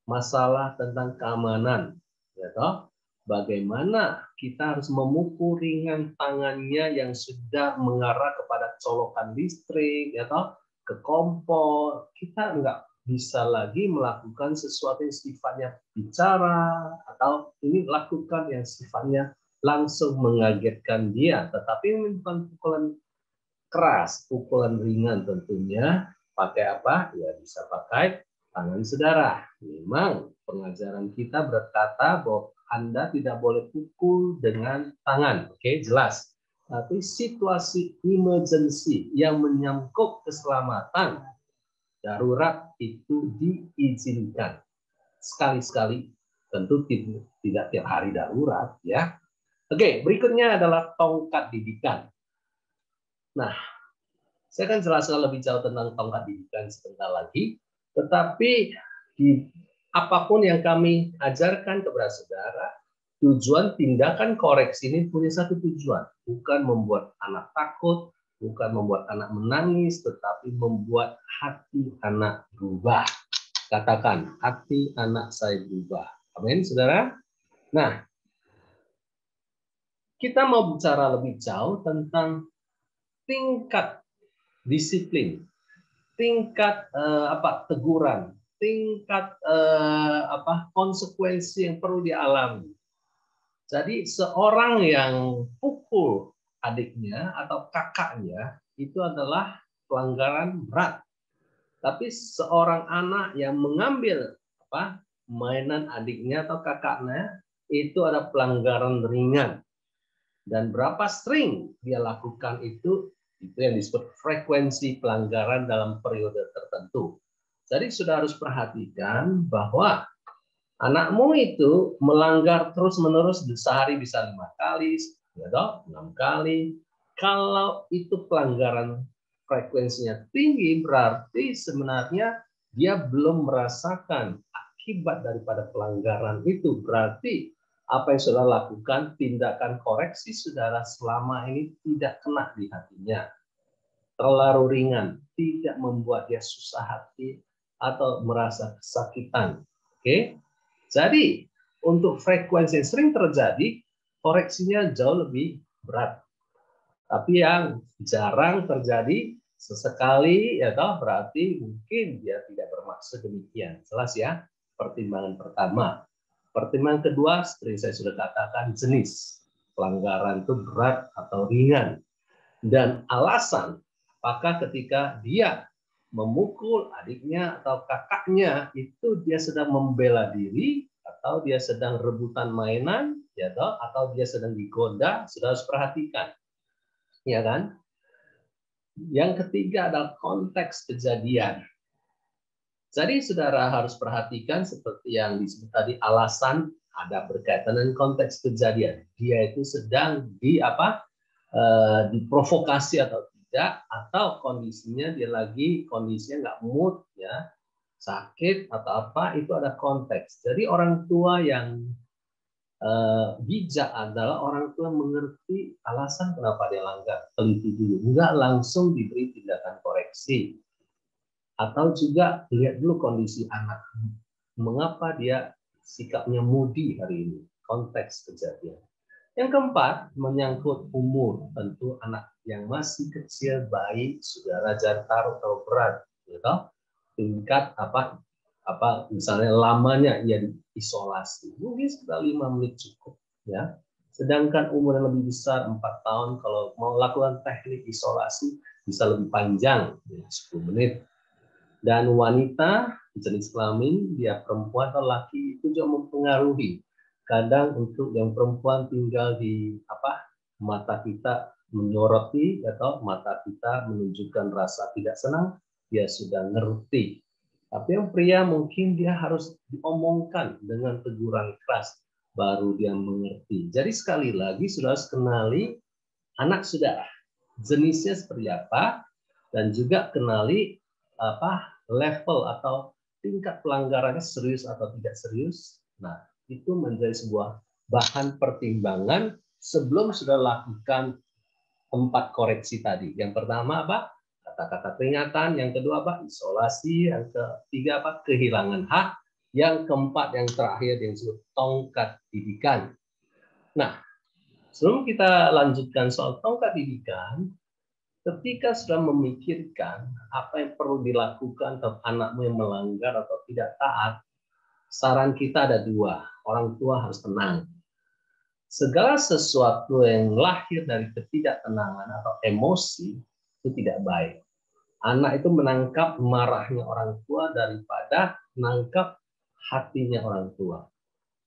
masalah tentang keamanan, ya toh? Bagaimana kita harus memukul ringan tangannya yang sudah mengarah kepada colokan listrik, ya toh, ke kompor. Kita enggak bisa lagi melakukan sesuatu yang sifatnya bicara atau ini lakukan yang sifatnya langsung mengagetkan dia. Tetapi ini bukan pukulan keras, pukulan ringan tentunya. Pakai apa? Ya bisa pakai tangan saudara. Memang pengajaran kita berkata bahwa Anda tidak boleh pukul dengan tangan. Oke, jelas. Tapi situasi emergency yang menyangkut keselamatan darurat itu diizinkan. Sekali-sekali, tentu tidak tiap hari darurat ya. Oke, berikutnya adalah tongkat didikan. Nah, saya akan jelaskan lebih jauh tentang tongkat didikan sebentar lagi. Tetapi apapun yang kami ajarkan kepada saudara, tujuan tindakan koreksi ini punya satu tujuan. Bukan membuat anak takut, bukan membuat anak menangis, tetapi membuat hati anak berubah. Katakan, hati anak saya berubah. Amin, saudara? Nah, kita mau bicara lebih jauh tentang tingkat disiplin, tingkat teguran, tingkat konsekuensi yang perlu dialami. Jadi seorang yang pukul adiknya atau kakaknya itu adalah pelanggaran berat. Tapi seorang anak yang mengambil mainan adiknya atau kakaknya itu ada pelanggaran ringan. Dan berapa sering dia lakukan itu yang disebut frekuensi pelanggaran dalam periode tertentu. Jadi sudah harus perhatikan bahwa anakmu itu melanggar terus-menerus sehari bisa 5 kali, 6 kali. Kalau itu pelanggaran frekuensinya tinggi, berarti sebenarnya dia belum merasakan akibat daripada pelanggaran itu. Berarti apa yang saudara lakukan, tindakan koreksi saudara selama ini tidak kena di hatinya. Terlalu ringan, tidak membuat dia susah hati atau merasa kesakitan. Oke? Jadi, untuk frekuensi yang sering terjadi, koreksinya jauh lebih berat. Tapi yang jarang terjadi, sesekali, ya toh, berarti mungkin dia tidak bermaksud demikian. Jelas ya? Pertimbangan pertama. Pertimbangan kedua, seperti saya sudah katakan, jenis pelanggaran itu berat atau ringan. Dan alasan, apakah ketika dia memukul adiknya atau kakaknya, itu dia sedang membela diri, atau dia sedang rebutan mainan, ya toh, atau dia sedang digoda, sudah harus perhatikan. Ya kan? Yang ketiga adalah konteks kejadian. Jadi saudara harus perhatikan seperti yang disebut tadi, alasan ada berkaitan dengan konteks kejadian. Dia itu sedang diprovokasi atau tidak, atau kondisinya dia lagi kondisinya nggak mood ya, sakit atau apa, itu ada konteks. Jadi orang tua yang bijak adalah orang tua mengerti alasan kenapa dia langgar, teliti dulu, enggak langsung diberi tindakan koreksi, atau juga lihat dulu kondisi anak, mengapa dia sikapnya moody hari ini, konteks kejadian. Yang keempat, menyangkut umur, tentu anak yang masih kecil, bayi, saudara jangan taruh terlalu berat, gitu. Tingkat apa misalnya lamanya ia diisolasi, mungkin sekitar 5 menit cukup, ya. Sedangkan umur yang lebih besar 4 tahun, kalau mau lakukan teknik isolasi bisa lebih panjang, 10 menit. Dan wanita jenis kelamin, dia perempuan atau laki, itu juga mempengaruhi. Kadang untuk yang perempuan tinggal di mata kita menyoroti atau mata kita menunjukkan rasa tidak senang, dia sudah ngerti. Tapi yang pria mungkin dia harus diomongkan dengan teguran keras, baru dia mengerti. Jadi sekali lagi sudah harus kenali anak saudara, jenisnya seperti apa, dan juga kenali level atau tingkat pelanggarannya serius atau tidak serius. Nah, itu menjadi sebuah bahan pertimbangan sebelum sudah lakukan 4 koreksi tadi. Yang pertama apa? Kata-kata peringatan, yang kedua apa? Isolasi, yang ketiga apa? Kehilangan hak, yang keempat, yang terakhir yang disebut tongkat didikan. Nah, sebelum kita lanjutkan soal tongkat didikan, ketika sudah memikirkan apa yang perlu dilakukan terhadap anakmu yang melanggar atau tidak taat, saran kita ada 2. Orang tua harus tenang. Segala sesuatu yang lahir dari ketidaktenangan atau emosi itu tidak baik. Anak itu menangkap marahnya orang tua daripada menangkap hatinya orang tua.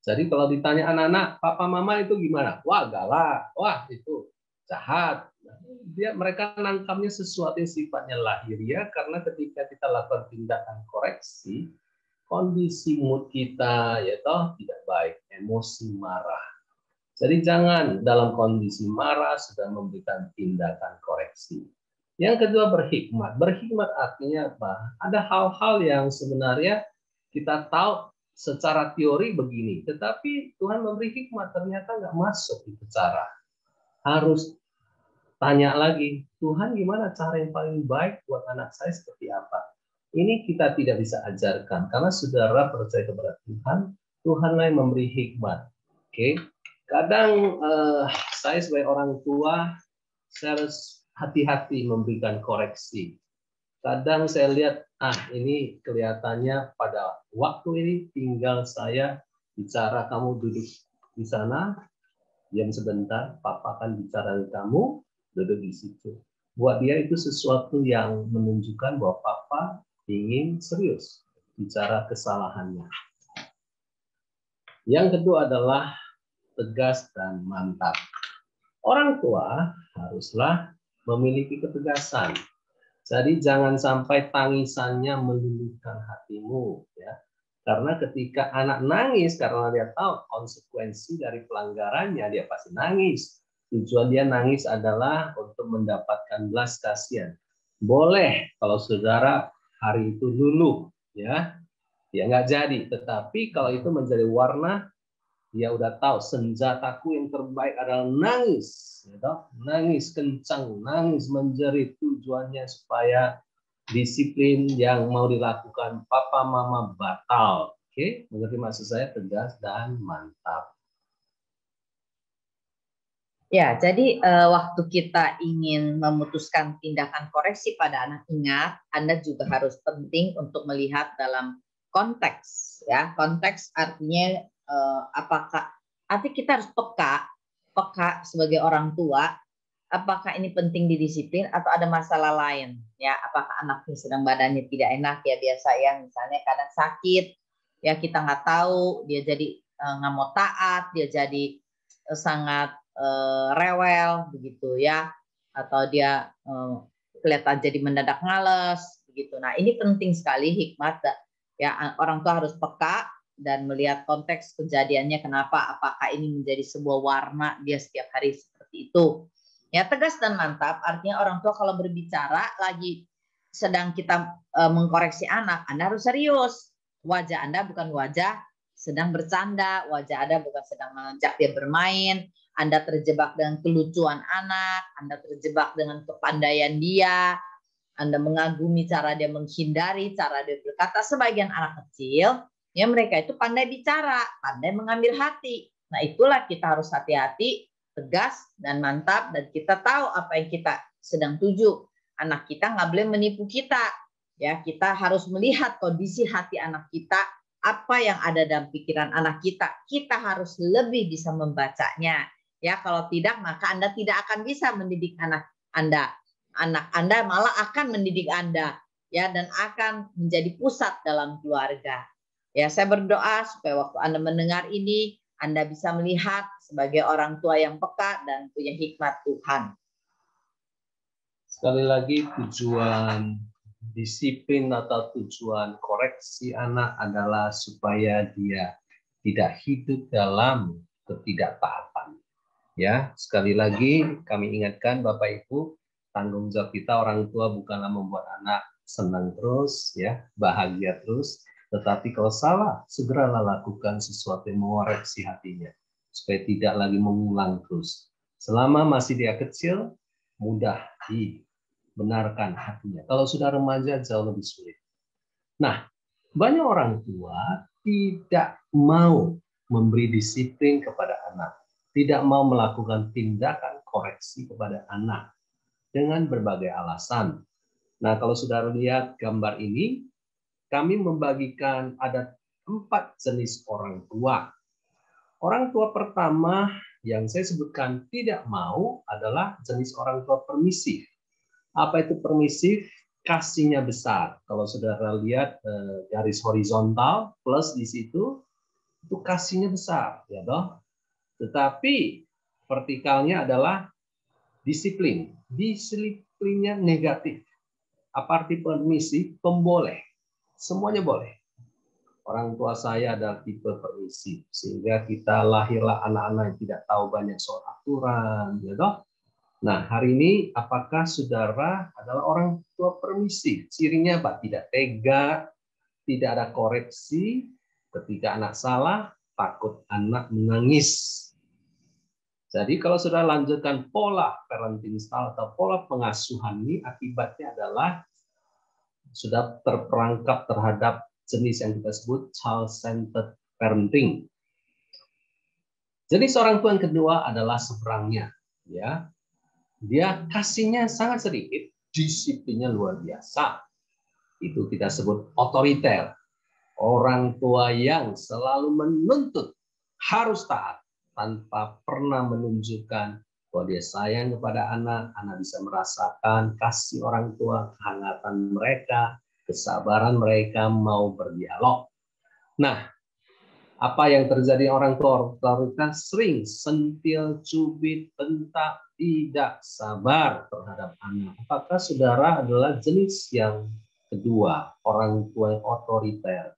Jadi kalau ditanya anak-anak, papa mama itu gimana? Wah galak, wah itu jahat. Mereka nangkapnya sesuatu yang sifatnya lahiriah, karena ketika kita lakukan tindakan koreksi, kondisi mood kita tidak baik, emosi, marah. Jadi jangan dalam kondisi marah sudah memberikan tindakan koreksi. Yang kedua, berhikmat. Berhikmat artinya apa? Ada hal-hal yang sebenarnya kita tahu secara teori begini, tetapi Tuhan memberi hikmat, ternyata nggak masuk itu cara. Harus tanya lagi, Tuhan gimana cara yang paling baik buat anak saya seperti apa? Ini kita tidak bisa ajarkan, karena saudara percaya kepada Tuhan, Tuhanlah yang memberi hikmat. Oke? Kadang saya sebagai orang tua, saya harus hati-hati memberikan koreksi. Kadang saya lihat, ini kelihatannya pada waktu ini tinggal saya bicara, kamu duduk di sana, diam sebentar, papa akan bicara dengan kamu, duduk di situ. Buat dia itu sesuatu yang menunjukkan bahwa papa ingin serius bicara kesalahannya. Yang kedua adalah tegas dan mantap. Orang tua haruslah memiliki ketegasan. Jadi jangan sampai tangisannya meluluhkan hatimu, ya. Karena ketika anak nangis karena dia tahu konsekuensi dari pelanggarannya, dia pasti nangis. Tujuan dia nangis adalah untuk mendapatkan belas kasihan. Boleh kalau saudara hari itu luluh, ya nggak jadi. Tetapi kalau itu menjadi warna, dia udah tahu senjataku yang terbaik adalah nangis, nangis kencang, nangis menjerit, tujuannya supaya disiplin yang mau dilakukan papa mama batal. Oke, mengerti maksud saya? Tegas dan mantap. Ya, jadi waktu kita ingin memutuskan tindakan koreksi pada anak, ingat Anda juga harus penting untuk melihat dalam konteks, ya. Konteks artinya apakah arti kita harus peka sebagai orang tua, apakah ini penting didisiplin atau ada masalah lain, ya. Apakah anaknya sedang badannya tidak enak, ya biasa ya, misalnya kadang sakit, ya kita nggak tahu, dia jadi nggak mau taat, dia jadi sangat rewel begitu ya, atau dia kelihatan jadi mendadak malas begitu. Nah, ini penting sekali hikmat ya, orang tua harus peka dan melihat konteks kejadiannya kenapa, apakah ini menjadi sebuah warna dia setiap hari seperti itu. Ya, tegas dan mantap artinya orang tua kalau berbicara lagi sedang kita mengkoreksi anak, Anda harus serius. Wajah Anda bukan wajah sedang bercanda, wajah Anda bukan sedang mengajak dia bermain, Anda terjebak dengan kelucuan anak, Anda terjebak dengan kepandaian dia, Anda mengagumi cara dia menghindari, cara dia berkata. Sebagian anak kecil, ya mereka itu pandai bicara, pandai mengambil hati. Nah itulah kita harus hati-hati, tegas dan mantap, dan kita tahu apa yang kita sedang tuju. Anak kita nggak boleh menipu kita. Ya, kita harus melihat kondisi hati anak kita, apa yang ada dalam pikiran anak kita. Kita harus lebih bisa membacanya. Ya, kalau tidak maka Anda tidak akan bisa mendidik anak Anda. Anak Anda malah akan mendidik Anda, ya, dan akan menjadi pusat dalam keluarga. Ya, saya berdoa supaya waktu Anda mendengar ini, Anda bisa melihat sebagai orang tua yang peka dan punya hikmat Tuhan. Sekali lagi, tujuan disiplin atau tujuan koreksi anak adalah supaya dia tidak hidup dalam ketidaktaatan. Ya, sekali lagi kami ingatkan Bapak Ibu, tanggung jawab kita orang tua bukanlah membuat anak senang terus, ya, bahagia terus, tetapi kalau salah, segeralah lakukan sesuatu yang mengoreksi hatinya supaya tidak lagi mengulang terus. Selama masih dia kecil, mudah dibenarkan hatinya. Kalau sudah remaja jauh lebih sulit. Nah, banyak orang tua tidak mau memberi disiplin kepada anak, tidak mau melakukan tindakan koreksi kepada anak dengan berbagai alasan. Nah, kalau saudara lihat gambar ini, kami membagikan ada 4 jenis orang tua. Orang tua pertama yang saya sebutkan tidak mau adalah jenis orang tua permisif. Apa itu permisif? Kasihnya besar. Kalau saudara lihat garis horizontal plus di situ, itu kasihnya besar, ya toh. Tetapi vertikalnya adalah disiplin. Disiplinnya negatif. Apa arti permisif? Pemboleh. Semuanya boleh. Orang tua saya adalah tipe permisif, sehingga kita lahirlah anak-anak yang tidak tahu banyak soal aturan, ya toh. Nah, hari ini apakah saudara adalah orang tua permisif? Cirinya apa? Tidak tega, tidak ada koreksi, ketika anak salah, takut anak menangis. Jadi kalau sudah lanjutkan pola parenting style atau pola pengasuhan ini, akibatnya adalah sudah terperangkap terhadap jenis yang kita sebut child-centered parenting. Jenis orang tua yang kedua adalah seberangnya, ya. Dia kasihnya sangat sedikit, disiplinnya luar biasa. Itu kita sebut otoriter. Orang tua yang selalu menuntut harus taat tanpa pernah menunjukkan bahwa dia sayang kepada anak. Anak bisa merasakan kasih orang tua, kehangatan mereka, kesabaran mereka mau berdialog. Nah, apa yang terjadi orang tua otoriter? Sering sentil, cubit, bentak, tidak sabar terhadap anak. Apakah saudara adalah jenis yang kedua, orang tua yang otoriter?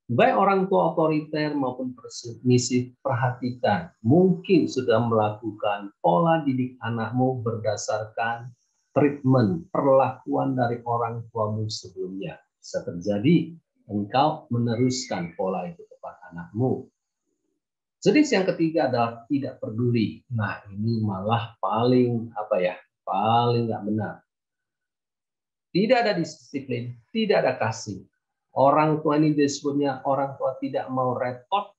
Baik orang tua otoriter maupun permisif, perhatikan. Mungkin sudah melakukan pola didik anakmu berdasarkan treatment, perlakuan dari orang tuamu sebelumnya. Bisa terjadi engkau meneruskan pola itu kepada anakmu. Jenis yang ketiga adalah tidak peduli. Nah, ini malah paling paling nggak benar. Tidak ada disiplin, tidak ada kasih. Orang tua ini disebutnya orang tua tidak mau repot,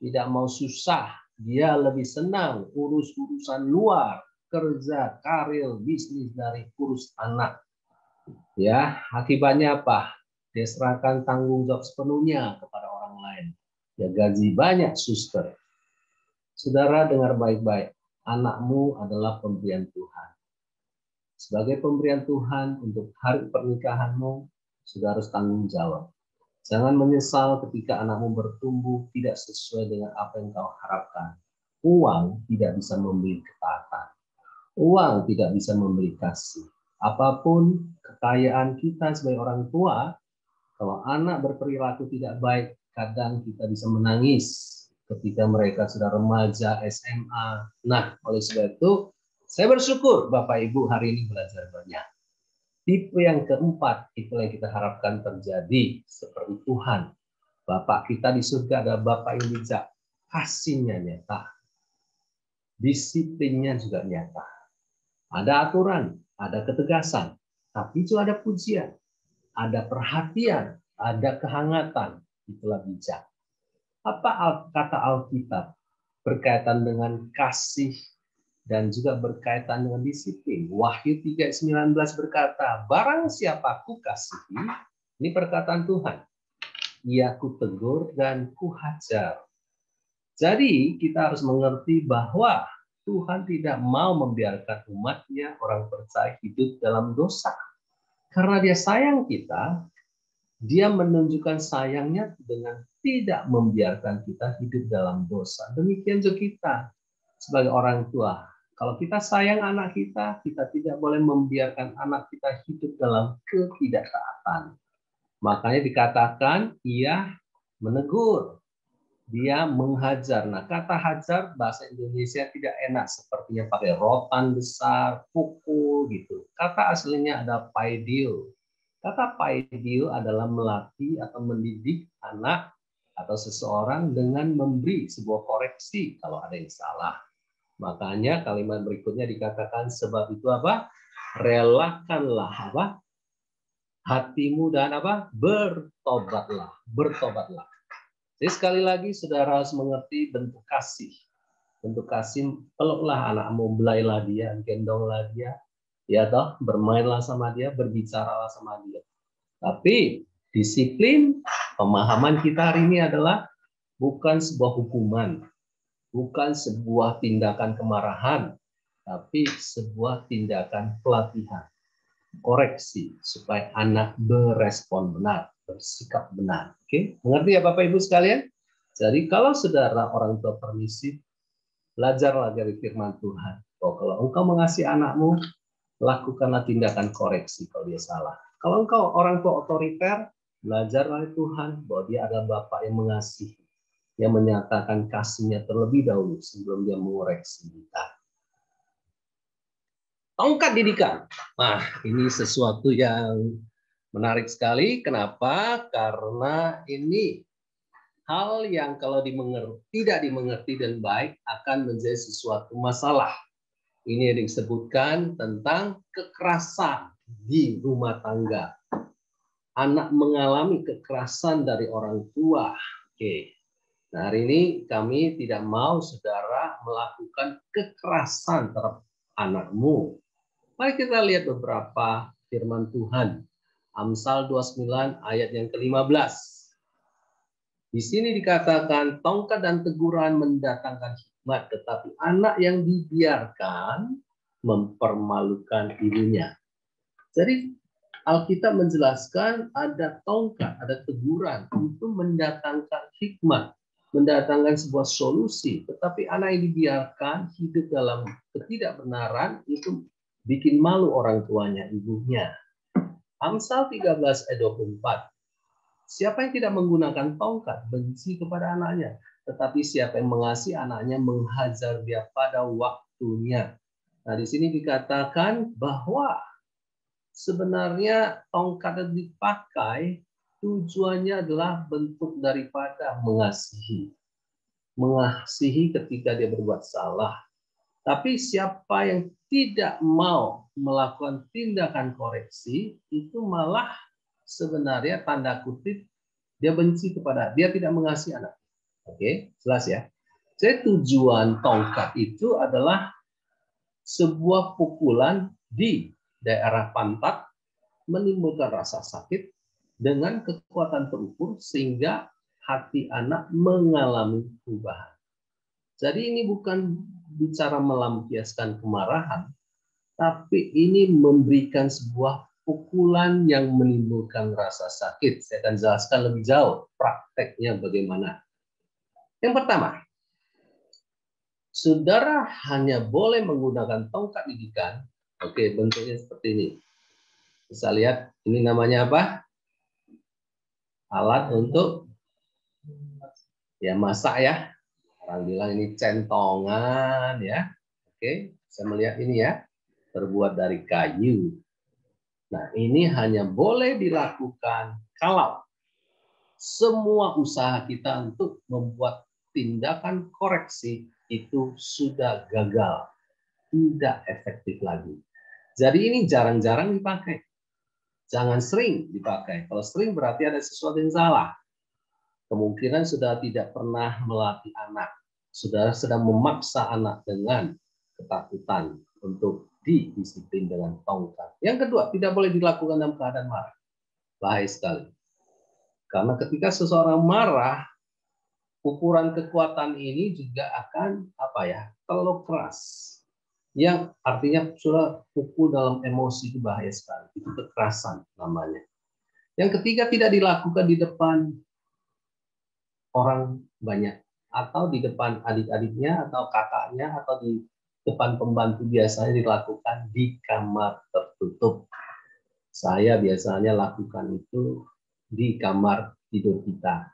tidak mau susah. Dia lebih senang urus urusan luar, kerja, karir, bisnis dari urus anak. Ya, akibatnya apa? Dia serahkan tanggung jawab sepenuhnya kepada orang lain. Ya, gaji banyak suster. Saudara dengar baik-baik, anakmu adalah pemberian Tuhan. Sebagai pemberian Tuhan untuk hari pernikahanmu, sudah harus tanggung jawab. Jangan menyesal ketika anakmu bertumbuh tidak sesuai dengan apa yang kau harapkan. Uang tidak bisa membeli ketaatan. Uang tidak bisa membeli kasih. Apapun kekayaan kita sebagai orang tua, kalau anak berperilaku tidak baik, kadang kita bisa menangis ketika mereka sudah remaja, SMA. Nah, oleh sebab itu, saya bersyukur Bapak Ibu hari ini belajar banyak. Tipe yang keempat, itulah yang kita harapkan terjadi seperti Tuhan. Bapak kita di surga adalah Bapak yang bijak. Kasihnya nyata. Disiplinnya juga nyata. Ada aturan, ada ketegasan. Tapi juga ada pujian. Ada perhatian, ada kehangatan. Itulah bijak. Apa kata Alkitab berkaitan dengan kasih dan juga berkaitan dengan disiplin? Wahyu 3:19 berkata, barang siapa ku kasihi, ini perkataan Tuhan, ia ku tegur dan ku hajar. Jadi kita harus mengerti bahwa Tuhan tidak mau membiarkan umatnya, orang percaya, hidup dalam dosa. Karena dia sayang kita, dia menunjukkan sayangnya dengan tidak membiarkan kita hidup dalam dosa. Demikian juga kita sebagai orang tua. Kalau kita sayang anak kita, kita tidak boleh membiarkan anak kita hidup dalam ketidaktaatan. Makanya dikatakan ia menegur, dia menghajar. Nah, kata hajar bahasa Indonesia tidak enak, sepertinya pakai rotan besar, pukul gitu. Kata aslinya ada paidio. Kata paidio adalah melatih atau mendidik anak atau seseorang dengan memberi sebuah koreksi kalau ada yang salah. Makanya kalimat berikutnya dikatakan, sebab itu apa? Relakanlah apa? Hatimu dan apa? Bertobatlah, bertobatlah. Jadi sekali lagi saudara harus mengerti bentuk kasih. Bentuk kasih, peluklah anakmu, belailah dia, gendonglah dia, ya toh, bermainlah sama dia, berbicaralah sama dia. Tapi disiplin, pemahaman kita hari ini adalah bukan sebuah hukuman, bukan sebuah tindakan kemarahan, tapi sebuah tindakan pelatihan, koreksi supaya anak berespon benar, bersikap benar. Oke, mengerti ya Bapak Ibu sekalian? Jadi kalau saudara orang tua permisif, belajarlah dari firman Tuhan. Oh, kalau engkau mengasihi anakmu, lakukanlah tindakan koreksi kalau dia salah. Kalau engkau orang tua otoriter, belajarlah dari Tuhan bahwa dia adalah Bapa yang mengasihi, yang menyatakan kasihnya terlebih dahulu sebelum dia mengoreksi kita. Tongkat didikan. Nah, ini sesuatu yang menarik sekali. Kenapa? Karena ini hal yang kalau tidak dimengerti dan baik akan menjadi sesuatu masalah. Ini yang disebutkan tentang kekerasan di rumah tangga. Anak mengalami kekerasan dari orang tua. Oke. Nah, hari ini kami tidak mau saudara melakukan kekerasan terhadap anakmu. Mari kita lihat beberapa firman Tuhan. Amsal 29 ayat yang ke-15. Di sini dikatakan tongkat dan teguran mendatangkan hikmat, tetapi anak yang dibiarkan mempermalukan ibunya. Jadi Alkitab menjelaskan ada tongkat, ada teguran untuk mendatangkan hikmat, mendatangkan sebuah solusi. Tetapi anak yang dibiarkan hidup dalam ketidakbenaran itu bikin malu orang tuanya, ibunya. Amsal 13 ayat 24. Siapa yang tidak menggunakan tongkat benci kepada anaknya, tetapi siapa yang mengasihi anaknya menghajar dia pada waktunya. Nah, di sini dikatakan bahwa sebenarnya tongkat yang dipakai tujuannya adalah bentuk daripada mengasihi. Mengasihi ketika dia berbuat salah. Tapi siapa yang tidak mau melakukan tindakan koreksi, itu malah sebenarnya tanda kutip dia benci kepada, dia tidak mengasihi anak. Oke, jelas ya. Jadi tujuan tongkat itu adalah sebuah pukulan di daerah pantat menimbulkan rasa sakit dengan kekuatan terukur sehingga hati anak mengalami perubahan. Jadi ini bukan bicara melampiaskan kemarahan, tapi ini memberikan sebuah pukulan yang menimbulkan rasa sakit. Saya akan jelaskan lebih jauh prakteknya bagaimana. Yang pertama, saudara hanya boleh menggunakan tongkat didikan. Oke, bentuknya seperti ini. Bisa lihat, ini namanya apa? Alat untuk ya masak ya. Orang bilang ini centongan ya. Oke, saya melihat ini ya. Terbuat dari kayu. Nah, ini hanya boleh dilakukan kalau semua usaha kita untuk membuat tindakan koreksi itu sudah gagal, tidak efektif lagi. Jadi ini jarang-jarang dipakai. Jangan sering dipakai. Kalau sering berarti ada sesuatu yang salah. Kemungkinan sudah tidak pernah melatih anak. Saudara sedang memaksa anak dengan ketakutan untuk didisiplin dengan tongkat. Yang kedua, tidak boleh dilakukan dalam keadaan marah. Bahaya sekali. Karena ketika seseorang marah, ukuran kekuatan ini juga akan terlalu keras. Yang artinya sudah pukul dalam emosi itu bahaya sekali. Itu kekerasan namanya. Yang ketiga, tidak dilakukan di depan orang banyak. Atau di depan adik-adiknya, atau kakaknya, atau di depan pembantu biasanya dilakukan di kamar tertutup. Saya biasanya lakukan itu di kamar tidur kita.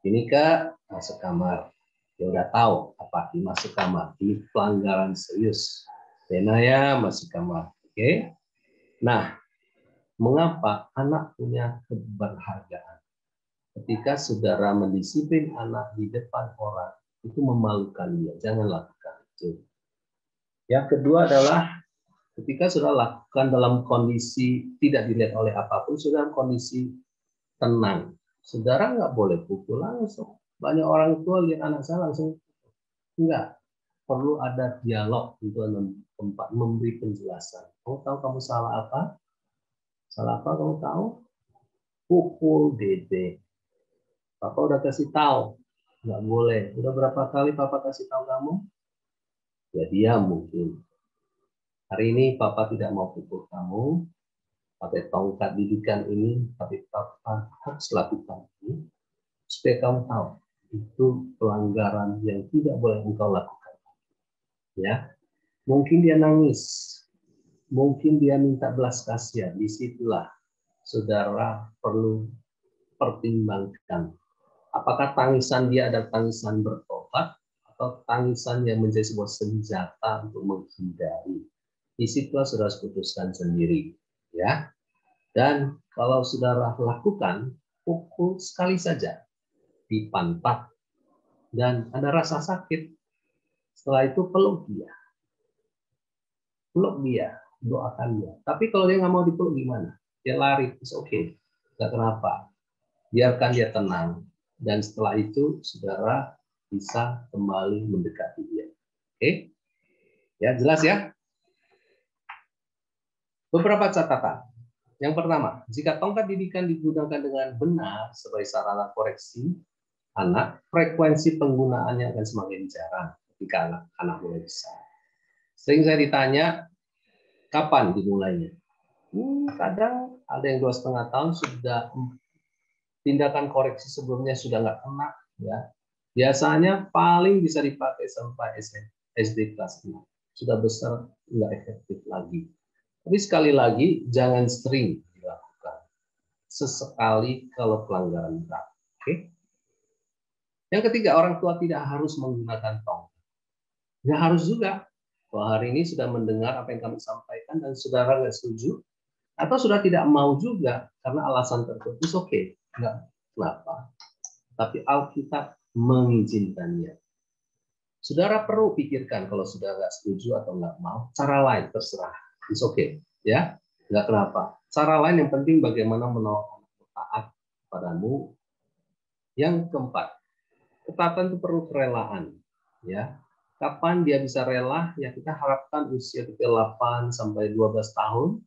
Ini Kak, masuk kamar. Ya udah tahu apa masuk kamar. Ini pelanggaran serius. Benaya masuk kamar. Oke. Nah, mengapa anak punya keberhargaan? Ketika saudara mendisiplin anak di depan orang, itu memalukan dia. Jangan lakukan itu. Yang kedua adalah ketika saudara lakukan dalam kondisi tidak dilihat oleh apapun, saudara dalam kondisi tenang. Saudara nggak boleh pukul langsung. Banyak orang tua lihat anak saya langsung enggak. Perlu ada dialog untuk tempat memberi penjelasan. Kamu tahu kamu salah apa? Salah apa kamu tahu? Pukul Dede. Papa udah kasih tahu. Nggak boleh. Udah berapa kali Papa kasih tahu kamu? Ya diam mungkin. Hari ini Papa tidak mau pukul kamu. Pakai tongkat didikan ini. Tapi Papa harus lakukan ini. Supaya kamu tahu. Itu pelanggaran yang tidak boleh engkau lakukan. Ya, mungkin dia nangis. Mungkin dia minta belas kasihan. Disitulah saudara perlu pertimbangkan. Apakah tangisan dia ada tangisan bertobat atau tangisan yang menjadi sebuah senjata untuk menghindari. Disitulah saudara putuskan sendiri, ya. Dan kalau saudara lakukan, pukul sekali saja di pantat dan ada rasa sakit. Setelah itu peluk dia, doakan dia. Tapi kalau dia nggak mau dipeluk gimana? Dia lari, it's okay, nggak kenapa. Biarkan dia tenang. Dan setelah itu, saudara bisa kembali mendekati dia. Oke? Ya, jelas ya? Beberapa catatan. Yang pertama, jika tongkat didikan digunakan dengan benar sebagai sarana koreksi anak, frekuensi penggunaannya akan semakin jarang ketika anak mulai besar. Sering saya ditanya, kapan dimulainya? Kadang ada yang 2,5 tahun sudah tindakan koreksi sebelumnya sudah nggak kena, ya. Biasanya paling bisa dipakai sampai SD kelas 6. Sudah besar nggak efektif lagi. Tapi sekali lagi jangan sering dilakukan. Sesekali kalau pelanggaran berat. Oke? Yang ketiga, orang tua tidak harus menggunakan tongkat. Nggak harus juga. Kalau hari ini sudah mendengar apa yang kami sampaikan dan saudara nggak setuju, atau sudah tidak mau juga karena alasan tertentu, oke, nggak kenapa. Tapi Alkitab mengizinkannya. Saudara perlu pikirkan kalau sudah nggak setuju atau nggak mau, cara lain terserah, it's okay, ya, nggak kenapa. Cara lain yang penting bagaimana menolong taat padamu. Yang keempat, ketaatan itu perlu kerelaan, ya. Kapan dia bisa rela? Ya kita harapkan usia 8 sampai 12 tahun,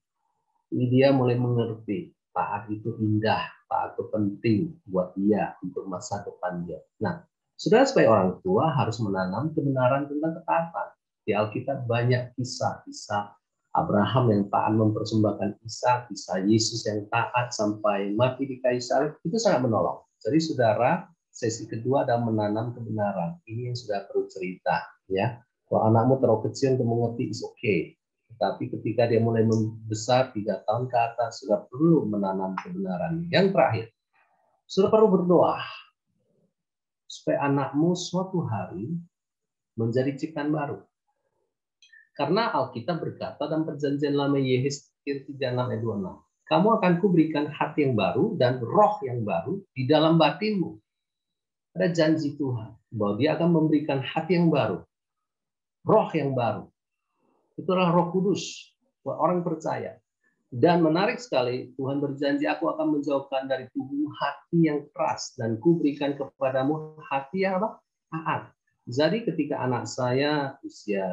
ini dia mulai mengerti taat itu indah, taat itu penting buat dia untuk masa depan dia. Nah, saudara sebagai orang tua harus menanam kebenaran tentang ketaatan. Di Alkitab banyak kisah-kisah Abraham yang taat mempersembahkan Ishak, kisah Yesus yang taat sampai mati di kayu salib, itu sangat menolong. Jadi saudara, sesi kedua adalah menanam kebenaran. Ini yang sudah perlu cerita, ya. Kalau anakmu terlalu kecil untuk mengerti, is okay. Tapi ketika dia mulai membesar 3 tahun ke atas, sudah perlu menanam kebenaran. Yang terakhir, sudah perlu berdoa supaya anakmu suatu hari menjadi ciptaan baru. Karena Alkitab berkata dalam Perjanjian Lama Yehezkiel 36 ayat 26, kamu akan kuberikan hati yang baru dan roh yang baru di dalam batinmu. Ada janji Tuhan bahwa Dia akan memberikan hati yang baru, roh yang baru. Itulah Roh Kudus buat orang percaya. Dan menarik sekali, Tuhan berjanji, aku akan menjauhkan dari tubuhmu hati yang keras dan kuberikan kepadamu hati yang apa? Taat. Jadi ketika anak saya usia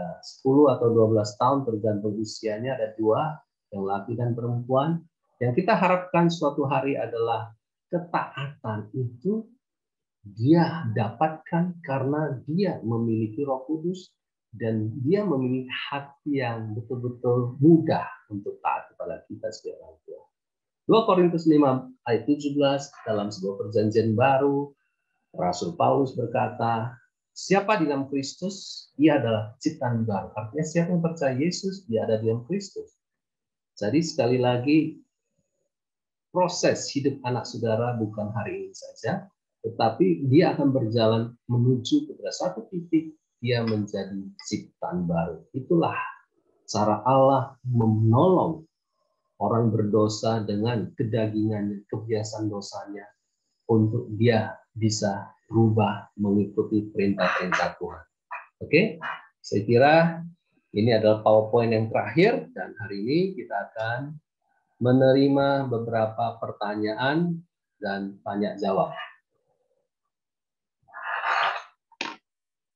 10 atau 12 tahun, tergantung usianya, ada 2, yang laki dan perempuan, yang kita harapkan suatu hari adalah ketaatan itu dia dapatkan karena dia memiliki Roh Kudus dan dia memiliki hati yang betul-betul mudah untuk taat kepada kita sebagai orang tua. 2 Korintus 5 ayat 17, dalam sebuah perjanjian baru, Rasul Paulus berkata, siapa di dalam Kristus, ia adalah ciptaan baru. Artinya siapa yang percaya Yesus, dia ada di dalam Kristus. Jadi sekali lagi, proses hidup anak saudara bukan hari ini saja, tetapi dia akan berjalan menuju kepada satu titik, dia menjadi ciptaan baru. Itulah cara Allah menolong orang berdosa dengan kedagingannya, kebiasaan dosanya, untuk dia bisa berubah mengikuti perintah-perintah Tuhan. Oke, saya kira ini adalah PowerPoint yang terakhir, dan hari ini kita akan menerima beberapa pertanyaan dan tanya jawab.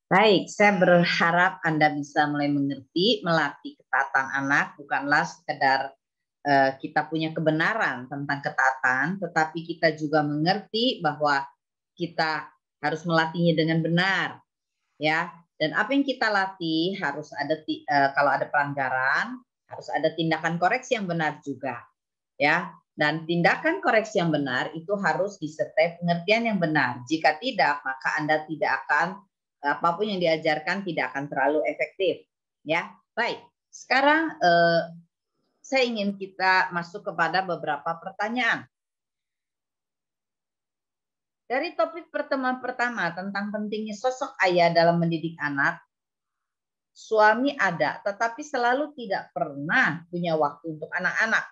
Baik, saya berharap Anda bisa mulai mengerti, melatih ketaatan anak, bukanlah sekedar kita punya kebenaran tentang ketaatan, tetapi kita juga mengerti bahwa kita harus melatihnya dengan benar, ya. Dan apa yang kita latih harus ada, kalau ada pelanggaran, harus ada tindakan koreksi yang benar juga, ya. Dan tindakan koreksi yang benar itu harus disertai pengertian yang benar. Jika tidak, maka Anda tidak akan, apapun yang diajarkan tidak akan terlalu efektif, ya. Baik, sekarang saya ingin kita masuk kepada beberapa pertanyaan. Dari topik pertemuan pertama tentang pentingnya sosok ayah dalam mendidik anak, suami ada, tetapi selalu tidak pernah punya waktu untuk anak-anak.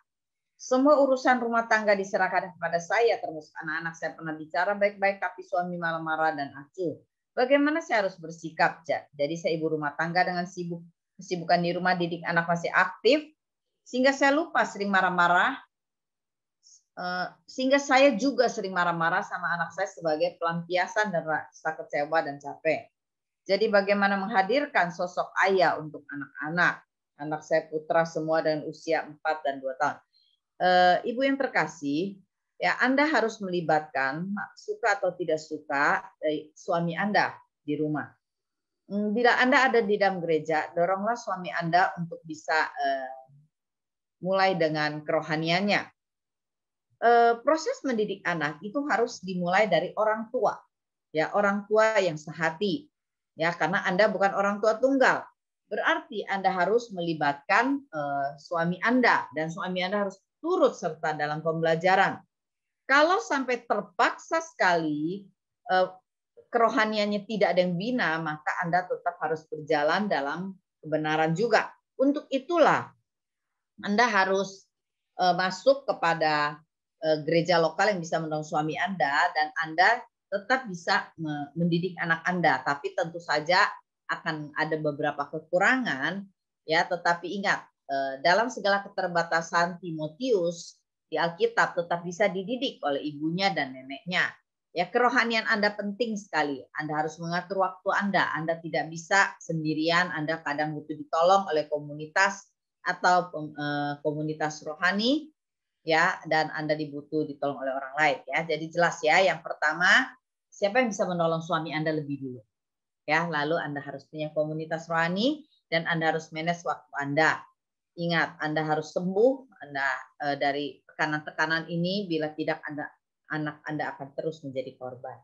Semua urusan rumah tangga diserahkan kepada saya, termasuk anak-anak. Saya pernah bicara baik-baik, tapi suami malah marah dan acuh. Bagaimana saya harus bersikap? Jadi saya ibu rumah tangga dengan kesibukan di rumah, didik anak masih aktif, sehingga saya lupa sering marah-marah, sehingga saya juga sering marah-marah sama anak saya sebagai pelampiasan dan rasa kecewa dan capek. Jadi bagaimana menghadirkan sosok ayah untuk anak-anak? Anak saya putra semua dengan usia 4 dan 2 tahun. Ibu yang terkasih, ya Anda harus melibatkan, suka atau tidak suka, suami Anda di rumah. Bila Anda ada di dalam gereja, doronglah suami Anda untuk bisa mulai dengan kerohaniannya. Proses mendidik anak itu harus dimulai dari orang tua, ya, orang tua yang sehati, ya, karena Anda bukan orang tua tunggal. Berarti Anda harus melibatkan suami Anda, dan suami Anda harus turut serta dalam pembelajaran. Kalau sampai terpaksa sekali kerohaniannya tidak ada yang bina, maka Anda tetap harus berjalan dalam kebenaran juga. Untuk itulah Anda harus masuk kepada gereja lokal yang bisa menolong suami Anda, dan Anda tetap bisa mendidik anak Anda. Tapi tentu saja akan ada beberapa kekurangan, ya. Tetapi ingat, dalam segala keterbatasan Timotius di Alkitab tetap bisa dididik oleh ibunya dan neneknya. Ya, kerohanian Anda penting sekali. Anda harus mengatur waktu Anda. Anda tidak bisa sendirian. Anda kadang butuh ditolong oleh komunitas atau komunitas rohani, ya, dan Anda dibutuh ditolong oleh orang lain, ya. Jadi jelas ya, yang pertama, siapa yang bisa menolong suami Anda lebih dulu, ya. Lalu Anda harus punya komunitas rohani, dan Anda harus manage waktu Anda. Ingat, Anda harus sembuh Anda dari tekanan-tekanan ini. Bila tidak, anak Anda akan terus menjadi korban.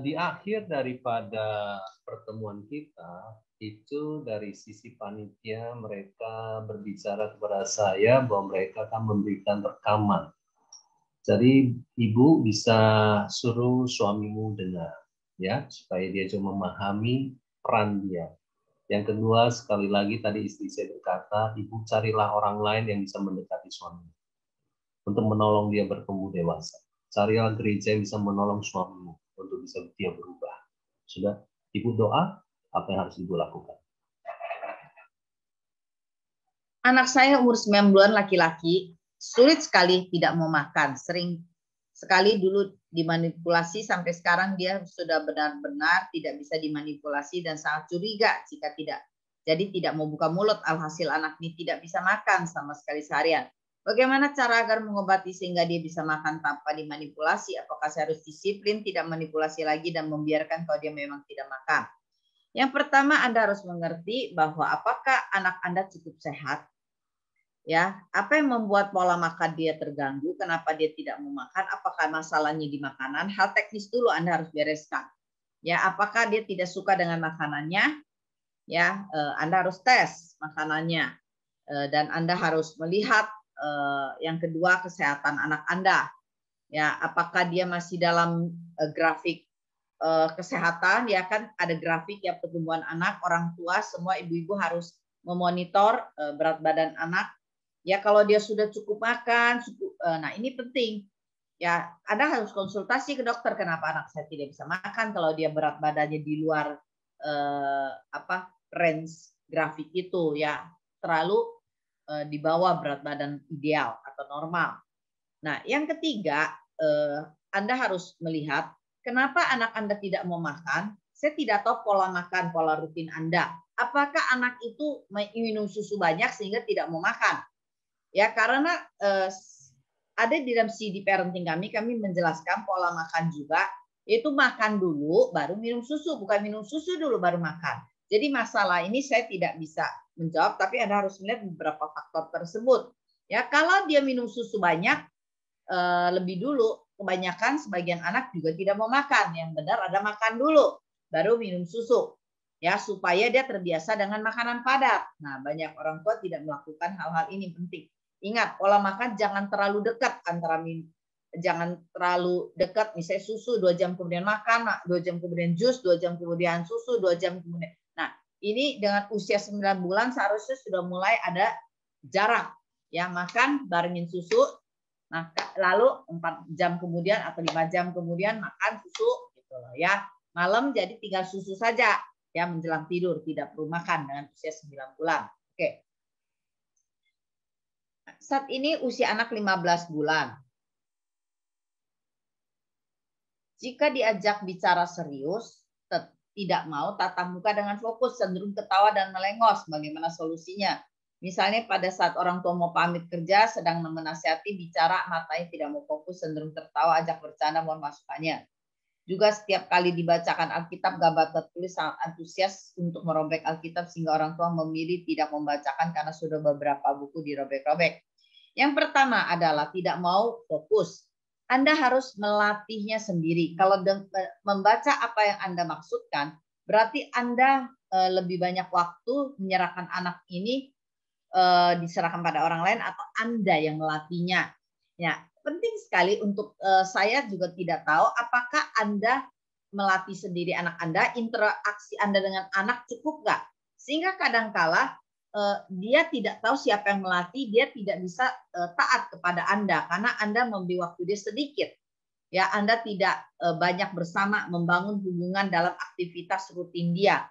Di akhir daripada pertemuan kita, itu dari sisi panitia mereka berbicara kepada saya bahwa mereka akan memberikan rekaman. Jadi ibu bisa suruh suamimu dengar, ya, supaya dia juga memahami peran dia. Yang kedua, sekali lagi tadi istri saya berkata, ibu carilah orang lain yang bisa mendekati suamimu untuk menolong dia bertumbuh dewasa. Carilah gereja yang bisa menolong suamimu untuk bisa dia berubah. Sudah, ibu doa, apa yang harus ibu lakukan? Anak saya umur 9 bulan laki-laki, sulit sekali tidak mau makan. Sering sekali dulu dimanipulasi, sampai sekarang dia sudah benar-benar tidak bisa dimanipulasi dan sangat curiga jika tidak. Jadi tidak mau buka mulut, alhasil anak ini tidak bisa makan sama sekali seharian. Bagaimana cara agar mengobati sehingga dia bisa makan tanpa dimanipulasi? Apakah saya harus disiplin, tidak manipulasi lagi dan membiarkan kalau dia memang tidak makan? Yang pertama, Anda harus mengerti bahwa apakah anak Anda cukup sehat? Ya, apa yang membuat pola makan dia terganggu? Kenapa dia tidak mau makan? Apakah masalahnya di makanan? Hal teknis dulu Anda harus bereskan. Ya, apakah dia tidak suka dengan makanannya? Ya, Anda harus tes makanannya, dan Anda harus melihat yang kedua kesehatan anak Anda. Ya, apakah dia masih dalam grafik kesehatan? Ya kan ada grafik ya pertumbuhan anak. Orang tua semua ibu-ibu harus memonitor berat badan anak. Ya kalau dia sudah cukup makan, nah ini penting. Ya, Anda harus konsultasi ke dokter kenapa anak saya tidak bisa makan kalau dia berat badannya di luar range grafik itu ya, terlalu di bawah berat badan ideal atau normal. Nah, yang ketiga, Anda harus melihat kenapa anak Anda tidak mau makan. Saya tidak tahu pola makan, pola rutin Anda. Apakah anak itu minum susu banyak sehingga tidak mau makan? Ya, karena ada di dalam CD parenting kami menjelaskan pola makan juga, yaitu makan dulu baru minum susu, bukan minum susu dulu baru makan. Jadi masalah ini saya tidak bisa menjawab, tapi Anda harus melihat beberapa faktor tersebut. Ya, kalau dia minum susu banyak lebih dulu, kebanyakan sebagian anak juga tidak mau makan. Yang benar ada makan dulu, baru minum susu. Ya, supaya dia terbiasa dengan makanan padat. Nah, banyak orang tua tidak melakukan hal-hal ini, penting. Ingat, pola makan jangan terlalu dekat antara jangan terlalu dekat, misalnya susu 2 jam kemudian makan, 2 jam kemudian jus, 2 jam kemudian susu, 2 jam kemudian. Nah, ini dengan usia 9 bulan seharusnya sudah mulai ada jarak. Ya, makan barengin susu, nah, lalu 4 jam kemudian atau 5 jam kemudian makan susu gitu loh ya. Malam jadi tinggal susu saja ya menjelang tidur, tidak perlu makan dengan usia 9 bulan. Oke. Saat ini usia anak 15 bulan. Jika diajak bicara serius, tidak mau tatap muka dengan fokus, cenderung ketawa dan melengos. Bagaimana solusinya? Misalnya pada saat orang tua mau pamit kerja, sedang menasihati, bicara, matanya tidak mau fokus, cenderung tertawa, ajak bercanda, mohon masukannya. Juga setiap kali dibacakan Alkitab, gambar tertulis sangat antusias untuk merobek Alkitab sehingga orang tua memilih tidak membacakan karena sudah beberapa buku dirobek-robek. Yang pertama adalah tidak mau fokus. Anda harus melatihnya sendiri. Kalau membaca apa yang Anda maksudkan, berarti Anda lebih banyak waktu menyerahkan anak ini diserahkan pada orang lain atau Anda yang melatihnya. Ya, penting sekali untuk saya juga tidak tahu apakah Anda melatih sendiri anak Anda, interaksi Anda dengan anak cukup nggak? Sehingga kadangkala dia tidak tahu siapa yang melatih, dia tidak bisa taat kepada Anda karena Anda memberi waktu dia sedikit. Ya, Anda tidak banyak bersama membangun hubungan dalam aktivitas rutin dia.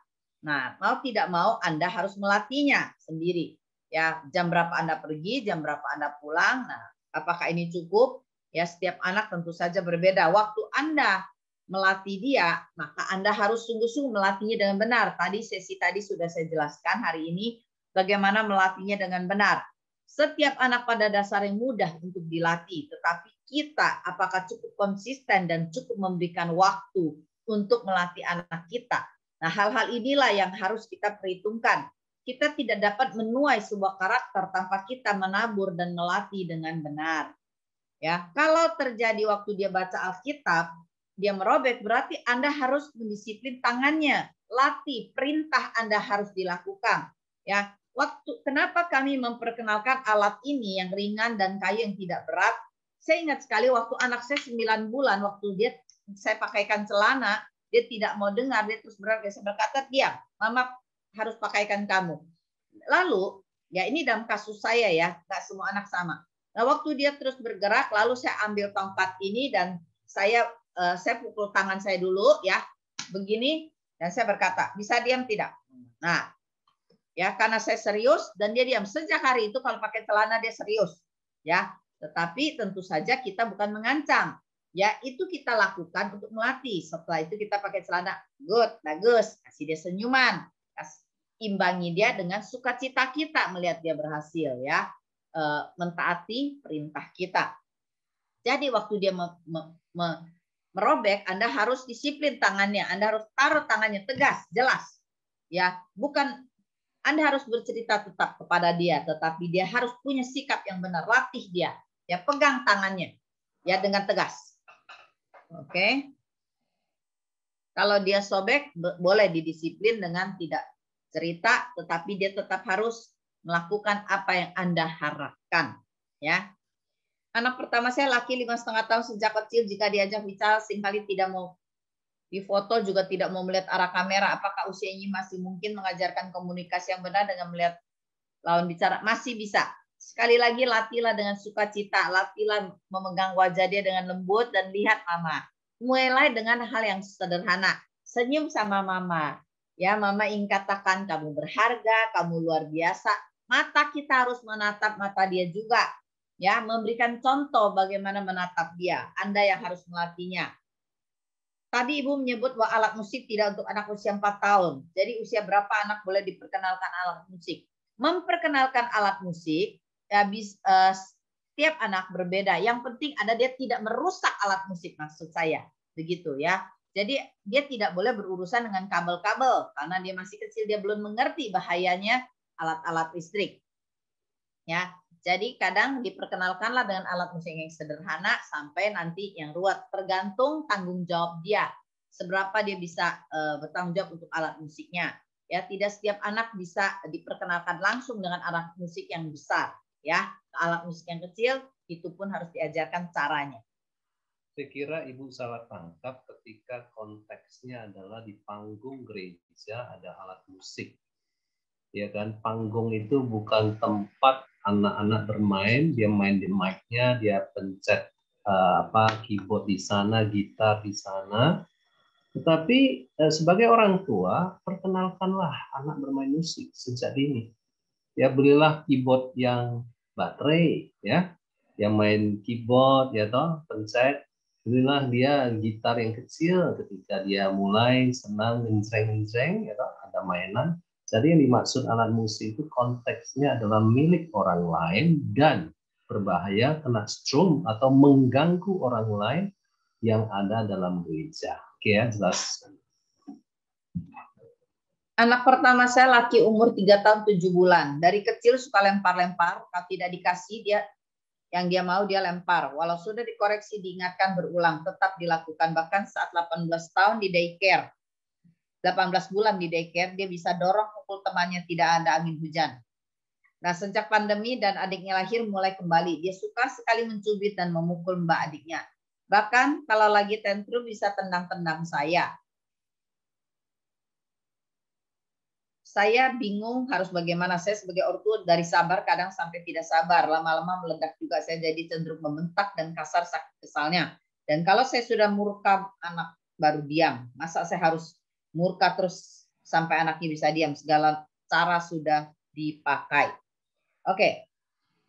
Nah, mau tidak mau Anda harus melatihnya sendiri. Ya, jam berapa Anda pergi, jam berapa Anda pulang. Nah, apakah ini cukup? Ya, setiap anak tentu saja berbeda. Waktu Anda melatih dia, maka Anda harus sungguh-sungguh melatihnya dengan benar. Sesi tadi sudah saya jelaskan hari ini bagaimana melatihnya dengan benar. Setiap anak pada dasarnya mudah untuk dilatih, tetapi kita apakah cukup konsisten dan cukup memberikan waktu untuk melatih anak kita. Nah, hal-hal inilah yang harus kita perhitungkan. Kita tidak dapat menuai sebuah karakter tanpa kita menabur dan melatih dengan benar. Ya, kalau terjadi waktu dia baca Alkitab, dia merobek, berarti Anda harus mendisiplin tangannya. Latih, perintah Anda harus dilakukan. Ya, kenapa kami memperkenalkan alat ini yang ringan dan kayu yang tidak berat? Saya ingat sekali waktu anak saya 9 bulan, waktu saya pakaikan celana, dia tidak mau dengar, dia terus berkata, diam, Mama harus pakaikan kamu. Lalu, ya ini dalam kasus saya ya, nggak semua anak sama. Nah, waktu dia terus bergerak, lalu saya ambil tongkat ini dan saya pukul tangan saya dulu ya, begini, dan saya berkata, bisa diam tidak? Nah, ya karena saya serius dan dia diam. Sejak hari itu kalau pakai celana dia serius, ya. Tetapi tentu saja kita bukan mengancam. Ya, itu kita lakukan untuk melatih. Setelah itu kita pakai celana, good, bagus, kasih dia senyuman, imbangi dia dengan sukacita kita melihat dia berhasil, ya, mentaati perintah kita. Jadi waktu dia merobek, Anda harus disiplin tangannya, Anda harus taruh tangannya tegas, jelas, ya, bukan Anda harus bercerita tetap kepada dia, tetapi dia harus punya sikap yang benar, latih dia, ya, pegang tangannya, ya, dengan tegas. Oke. Kalau dia sobek, boleh didisiplin dengan tidak cerita, tetapi dia tetap harus melakukan apa yang Anda harapkan. Ya. Anak pertama saya laki 5,5 tahun sejak kecil, jika diajak bicara seringkali tidak mau difoto, juga tidak mau melihat arah kamera. Apakah usianya masih mungkin mengajarkan komunikasi yang benar dengan melihat lawan bicara? Masih bisa. Sekali lagi, latihlah dengan sukacita, latihlah memegang wajah dia dengan lembut dan lihat mama. Mulai dengan hal yang sederhana. Senyum sama mama. Ya, mama ingin katakan kamu berharga, kamu luar biasa. Mata kita harus menatap mata dia juga. Ya, memberikan contoh bagaimana menatap dia. Anda yang harus melatihnya. Tadi Ibu menyebut bahwa alat musik tidak untuk anak usia 4 tahun. Jadi usia berapa anak boleh diperkenalkan alat musik? Memperkenalkan alat musik, ya, setiap anak berbeda. Yang penting dia tidak merusak alat musik, maksud saya. Begitu ya. Jadi dia tidak boleh berurusan dengan kabel-kabel karena dia masih kecil, dia belum mengerti bahayanya alat-alat listrik. Ya. Jadi kadang diperkenalkanlah dengan alat musik yang sederhana sampai nanti yang ruwet, tergantung tanggung jawab dia. Seberapa dia bisa bertanggung jawab untuk alat musiknya. Ya, tidak setiap anak bisa diperkenalkan langsung dengan alat musik yang besar. Ya, alat musik yang kecil itu pun harus diajarkan caranya. Saya kira Ibu salah tangkap ketika konteksnya adalah di panggung gereja ada alat musik. Ya kan, panggung itu bukan tempat anak-anak bermain, dia main di mic-nya, dia pencet keyboard di sana, gitar di sana. Tetapi sebagai orang tua, perkenalkanlah anak bermain musik sejak dini. Ya, belilah keyboard yang baterai, ya, yang main keyboard, ya toh, pencet. Belilah dia gitar yang kecil ketika dia mulai senang ngenceng-ngenceng, ya toh, ada mainan. Jadi yang dimaksud alat musik itu konteksnya adalah milik orang lain dan berbahaya, kena strum atau mengganggu orang lain yang ada dalam gereja. Oke ya, jelas. Anak pertama saya laki umur 3 tahun 7 bulan. Dari kecil suka lempar-lempar, kalau tidak dikasih yang dia mau dia lempar. Walau sudah dikoreksi, diingatkan berulang, tetap dilakukan. Bahkan saat 18 tahun di daycare. 18 bulan di daycare, dia bisa dorong pukul temannya tidak ada angin hujan. Nah, sejak pandemi dan adiknya lahir mulai kembali. Dia suka sekali mencubit dan memukul mbak adiknya. Bahkan kalau lagi tantrum bisa tendang-tendang saya. Saya bingung harus bagaimana. Saya sebagai ortu dari sabar kadang sampai tidak sabar. Lama-lama meledak juga. Saya jadi cenderung membentak dan kasar sakit kesalnya. Dan kalau saya sudah murka, anak baru diam. Masa saya harus murka terus sampai anaknya bisa diam? Segala cara sudah dipakai. Oke.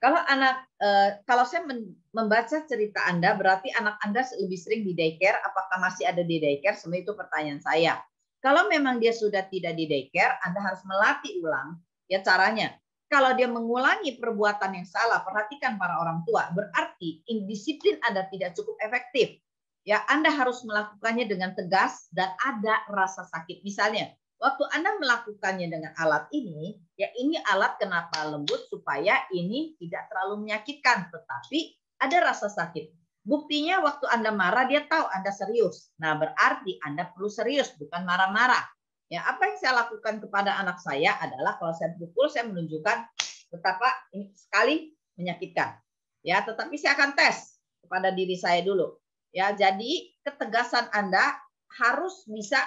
Kalau saya membaca cerita Anda, berarti anak Anda lebih sering di daycare. Apakah masih ada di daycare? Sebenarnya itu pertanyaan saya. Kalau memang dia sudah tidak di daycare, Anda harus melatih ulang ya caranya. Kalau dia mengulangi perbuatan yang salah, perhatikan para orang tua, berarti disiplin Anda tidak cukup efektif. Ya, Anda harus melakukannya dengan tegas dan ada rasa sakit. Misalnya, waktu Anda melakukannya dengan alat ini, ya ini alat kenapa lembut supaya ini tidak terlalu menyakitkan, tetapi ada rasa sakit. Buktinya waktu Anda marah, dia tahu Anda serius. Nah, berarti Anda perlu serius, bukan marah-marah. Ya, apa yang saya lakukan kepada anak saya adalah kalau saya pukul, saya menunjukkan betapa ini sekali menyakitkan. Ya, tetapi saya akan tes kepada diri saya dulu. Ya, jadi ketegasan Anda harus bisa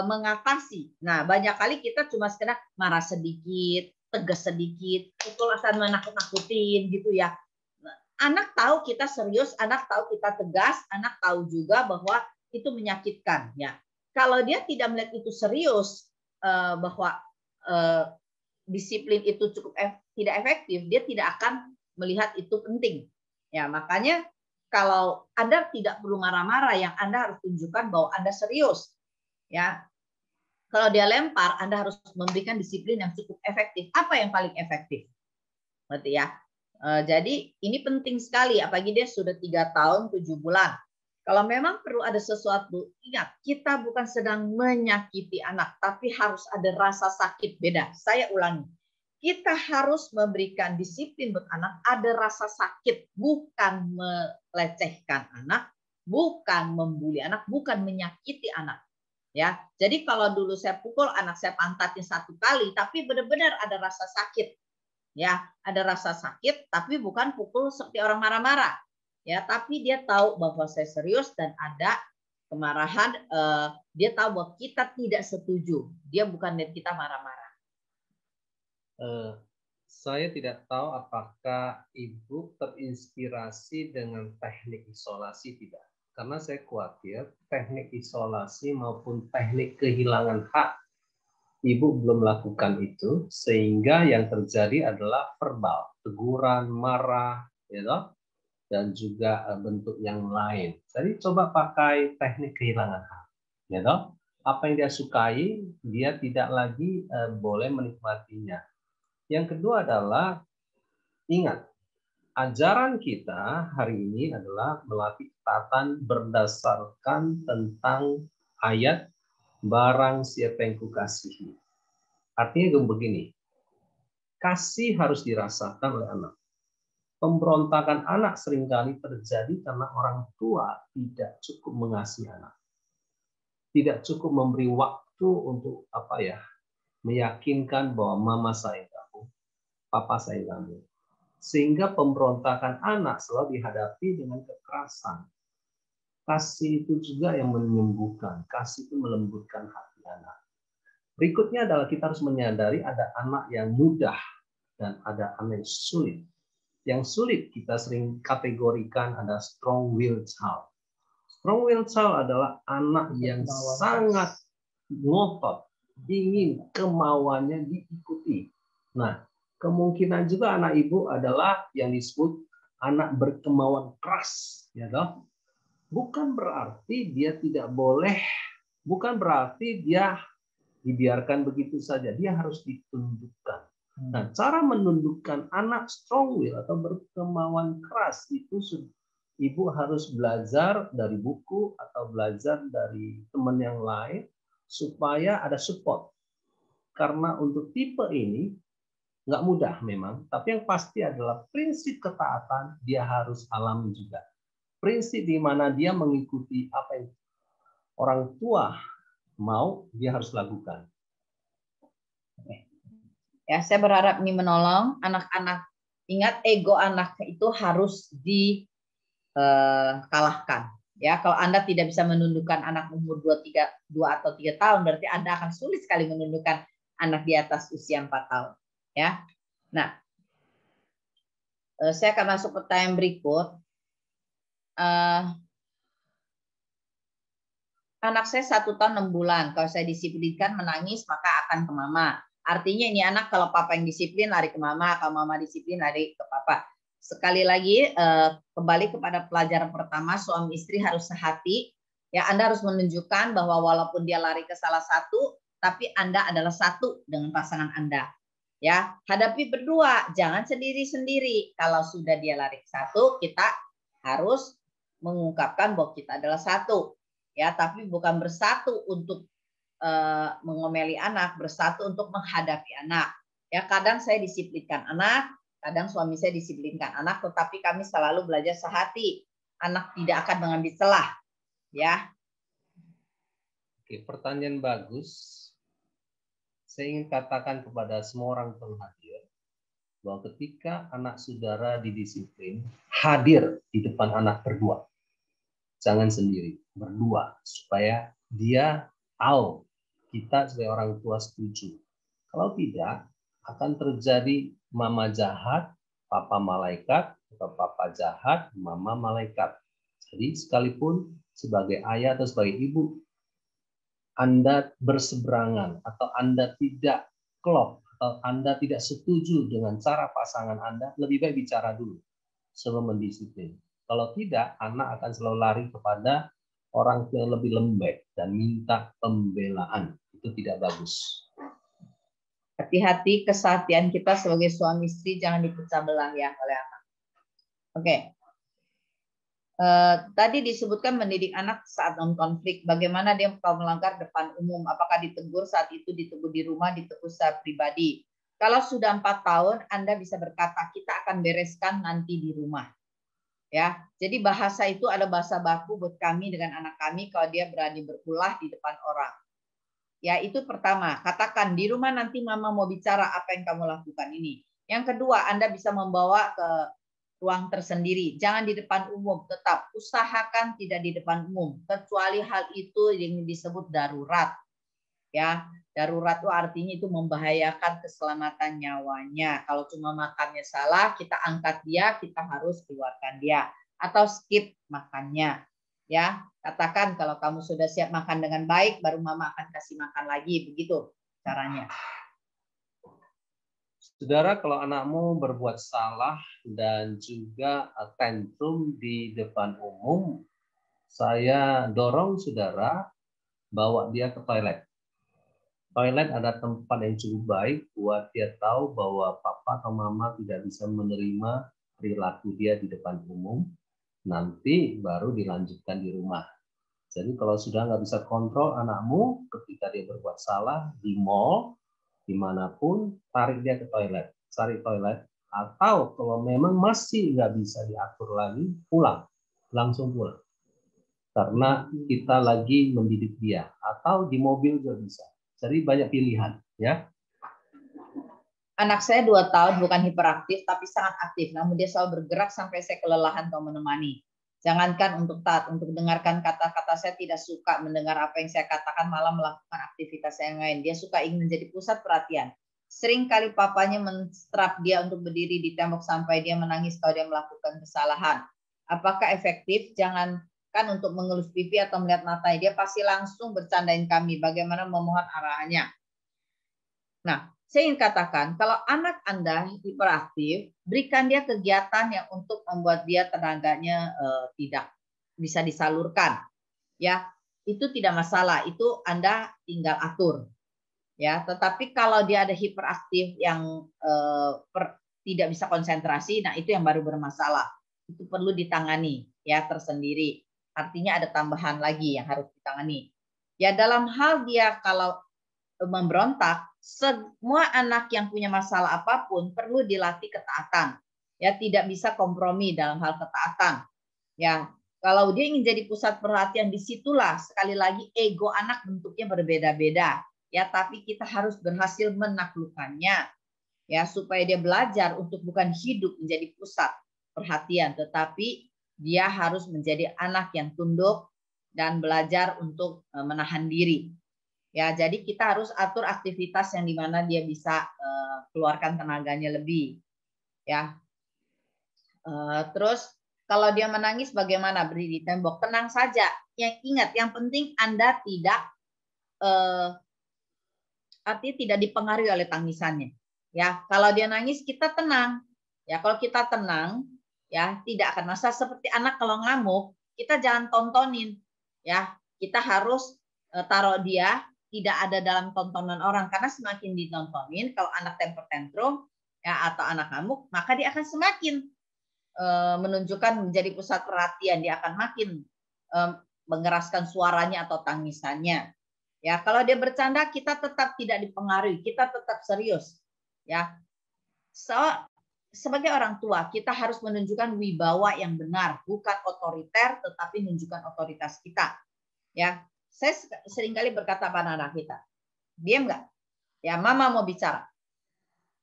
mengatasi. Nah, banyak kali kita cuma sekedar marah sedikit, tegas sedikit, pukul asal menakut-nakutin gitu ya. Anak tahu kita serius, anak tahu kita tegas, anak tahu juga bahwa itu menyakitkan ya. Kalau dia tidak melihat itu serius, bahwa disiplin itu cukup tidak efektif, dia tidak akan melihat itu penting. Ya, makanya kalau Anda tidak perlu marah-marah, yang Anda harus tunjukkan bahwa Anda serius. Ya, kalau dia lempar, Anda harus memberikan disiplin yang cukup efektif. Apa yang paling efektif? Berarti ya. Jadi ini penting sekali, apalagi dia sudah 3 tahun 7 bulan. Kalau memang perlu ada sesuatu, ingat kita bukan sedang menyakiti anak, tapi harus ada rasa sakit. Beda. Saya ulangi, kita harus memberikan disiplin buat anak, ada rasa sakit, bukan melecehkan anak, bukan membuli anak, bukan menyakiti anak. Ya, jadi kalau dulu saya pukul anak, saya pantatin 1 kali, tapi benar-benar ada rasa sakit. Ya, ada rasa sakit, tapi bukan pukul seperti orang marah-marah. Ya, tapi dia tahu bahwa saya serius dan ada kemarahan. Dia tahu bahwa kita tidak setuju. Dia bukan lihat kita marah-marah. Saya tidak tahu apakah Ibu terinspirasi dengan teknik isolasi tidak. Karena saya khawatir teknik isolasi maupun teknik kehilangan hak Ibu belum melakukan itu, sehingga yang terjadi adalah verbal, teguran, marah, ya, dan juga bentuk yang lain. Jadi coba pakai teknik kehilangan hak, ya, apa yang dia sukai, dia tidak lagi boleh menikmatinya. Yang kedua adalah ingat, ajaran kita hari ini adalah melatih ketaatan berdasarkan tentang ayat barang siapa yang kukasihi. Artinya begini, kasih harus dirasakan oleh anak. Pemberontakan anak seringkali terjadi karena orang tua tidak cukup mengasihi anak. Tidak cukup memberi waktu untuk meyakinkan bahwa mama sayang kamu, papa sayang kamu. Sehingga pemberontakan anak selalu dihadapi dengan kekerasan. Kasih itu juga yang menyembuhkan, kasih itu melembutkan hati anak. Berikutnya adalah kita harus menyadari ada anak yang mudah dan ada anak yang sulit. Yang sulit kita sering kategorikan ada strong will child. Strong will child adalah anak yang sangat ngotot, ingin kemauannya diikuti. Nah, kemungkinan juga anak ibu adalah yang disebut anak berkemauan keras, ya toh? Bukan berarti dia tidak boleh, bukan berarti dia dibiarkan begitu saja, dia harus ditunjukkan. Nah, cara menundukkan anak strong will atau berkemauan keras itu ibu harus belajar dari buku atau belajar dari teman yang lain supaya ada support. Karena untuk tipe ini nggak mudah memang, tapi yang pasti adalah prinsip ketaatan dia harus alami juga. Prinsip di mana dia mengikuti apa yang orang tua mau, dia harus lakukan. Ya, saya berharap ini menolong anak-anak. Ingat, ego anak itu harus dikalahkan. Ya, kalau Anda tidak bisa menundukkan anak umur 2 atau 3 tahun, berarti Anda akan sulit sekali menundukkan anak di atas usia 4 tahun. Ya. Nah, saya akan masuk pertanyaan berikut. Anak saya 1 tahun 6 bulan. Kalau saya disiplinkan menangis, maka akan ke mama. Artinya ini anak kalau papa yang disiplin lari ke mama, kalau mama disiplin lari ke papa. Sekali lagi kembali kepada pelajaran pertama, suami istri harus sehati. Ya, Anda harus menunjukkan bahwa walaupun dia lari ke salah satu, tapi Anda adalah satu dengan pasangan Anda. Ya, hadapi berdua, jangan sendiri-sendiri. Kalau sudah dia lari ke satu, kita harus mengungkapkan bahwa kita adalah satu. Ya, tapi bukan bersatu untuk mengomeli anak, bersatu untuk menghadapi anak. Ya, kadang saya disiplinkan anak, kadang suami saya disiplinkan anak, tetapi kami selalu belajar sehati. Anak tidak akan mengambil celah. Ya. Oke, pertanyaan bagus. Saya ingin katakan kepada semua orang penghadir bahwa ketika anak saudara didisiplin, hadir di depan anak berdua. Jangan sendiri, berdua, supaya dia Tahu kita sebagai orang tua setuju. Kalau tidak, akan terjadi mama jahat, papa malaikat, atau papa jahat, mama malaikat. Jadi sekalipun sebagai ayah atau sebagai ibu, Anda berseberangan atau Anda tidak klop atau Anda tidak setuju dengan cara pasangan Anda, lebih baik bicara dulu sebelum mendisiplin. Kalau tidak, anak akan selalu lari kepada orang yang lebih lembek dan minta pembelaan. Itu tidak bagus. Hati-hati kesehatian kita sebagai suami istri jangan dipecah belah ya oleh anak. Oke. Tadi disebutkan mendidik anak saat non-konflik. Bagaimana dia kalau melanggar depan umum? Apakah ditegur saat itu, ditegur di rumah, ditegur secara pribadi? Kalau sudah 4 tahun, Anda bisa berkata, kita akan bereskan nanti di rumah. Ya, jadi bahasa itu ada bahasa baku buat kami dengan anak kami kalau dia berani berulah di depan orang. Ya, itu pertama. Katakan di rumah nanti mama mau bicara apa yang kamu lakukan ini. Yang kedua, Anda bisa membawa ke ruang tersendiri. Jangan di depan umum. Tetap usahakan tidak di depan umum. Kecuali hal itu yang disebut darurat. Ya, darurat itu artinya itu membahayakan keselamatan nyawanya. Kalau cuma makannya salah, kita angkat dia, kita harus keluarkan dia. Atau skip makannya. Ya, katakan kalau kamu sudah siap makan dengan baik, baru mama akan kasih makan lagi. Begitu caranya. Saudara, kalau anakmu berbuat salah dan juga tantrum di depan umum, saya dorong saudara bawa dia ke toilet. Toilet ada tempat yang cukup baik buat dia tahu bahwa papa atau mama tidak bisa menerima perilaku dia di depan umum. Nanti baru dilanjutkan di rumah. Jadi kalau sudah nggak bisa kontrol anakmu ketika dia berbuat salah di mall, dimanapun, tarik dia ke toilet. Cari toilet. Atau kalau memang masih nggak bisa diatur lagi, pulang. Langsung pulang. Karena kita lagi mendidik dia. Atau di mobil juga bisa. Jadi banyak pilihan. Ya. Anak saya 2 tahun bukan hiperaktif tapi sangat aktif. Namun dia selalu bergerak sampai saya kelelahan atau menemani. Jangankan untuk taat, untuk dengarkan kata-kata saya tidak suka mendengar apa yang saya katakan, malah melakukan aktivitas yang lain. Dia suka ingin menjadi pusat perhatian. Sering kali papanya menstrap dia untuk berdiri di tembok sampai dia menangis kalau dia melakukan kesalahan. Apakah efektif? Jangankan untuk mengelus pipi atau melihat matanya. Dia pasti langsung bercandain kami. Bagaimana memohon arahannya. Nah, saya ingin katakan, kalau anak Anda hiperaktif, berikan dia kegiatan yang untuk membuat dia tenaganya tidak bisa disalurkan. Ya, itu tidak masalah. Itu Anda tinggal atur. Ya, tetapi kalau dia ada hiperaktif yang tidak bisa konsentrasi, nah itu yang baru bermasalah. Itu perlu ditangani ya tersendiri. Artinya ada tambahan lagi yang harus ditangani. Ya, dalam hal dia kalau memberontak, semua anak yang punya masalah apapun perlu dilatih ketaatan. Ya, tidak bisa kompromi dalam hal ketaatan. Ya, kalau dia ingin jadi pusat perhatian, disitulah sekali lagi ego anak bentuknya berbeda-beda. Ya, tapi kita harus berhasil menaklukkannya. Ya, supaya dia belajar untuk bukan hidup menjadi pusat perhatian, tetapi dia harus menjadi anak yang tunduk dan belajar untuk menahan diri. Ya, jadi kita harus atur aktivitas yang dimana dia bisa keluarkan tenaganya lebih. Ya, terus kalau dia menangis bagaimana? Beri di tembok, tenang saja. Yang ingat, yang penting Anda tidak artinya tidak dipengaruhi oleh tangisannya. Ya, kalau dia nangis kita tenang. Ya, kalau kita tenang, ya tidak akan masalah. Seperti anak kalau ngamuk, kita jangan tontonin. Ya, kita harus taruh dia tidak ada dalam tontonan orang, karena semakin ditontonin kalau anak temper tantrum ya atau anak ngamuk, maka dia akan semakin menunjukkan menjadi pusat perhatian, dia akan makin mengeraskan suaranya atau tangisannya. Ya, kalau dia bercanda kita tetap tidak dipengaruhi, kita tetap serius. Ya. Sebagai orang tua kita harus menunjukkan wibawa yang benar, bukan otoriter tetapi menunjukkan otoritas kita. Ya. Saya seringkali berkata pada anak kita, diam nggak? Ya, mama mau bicara.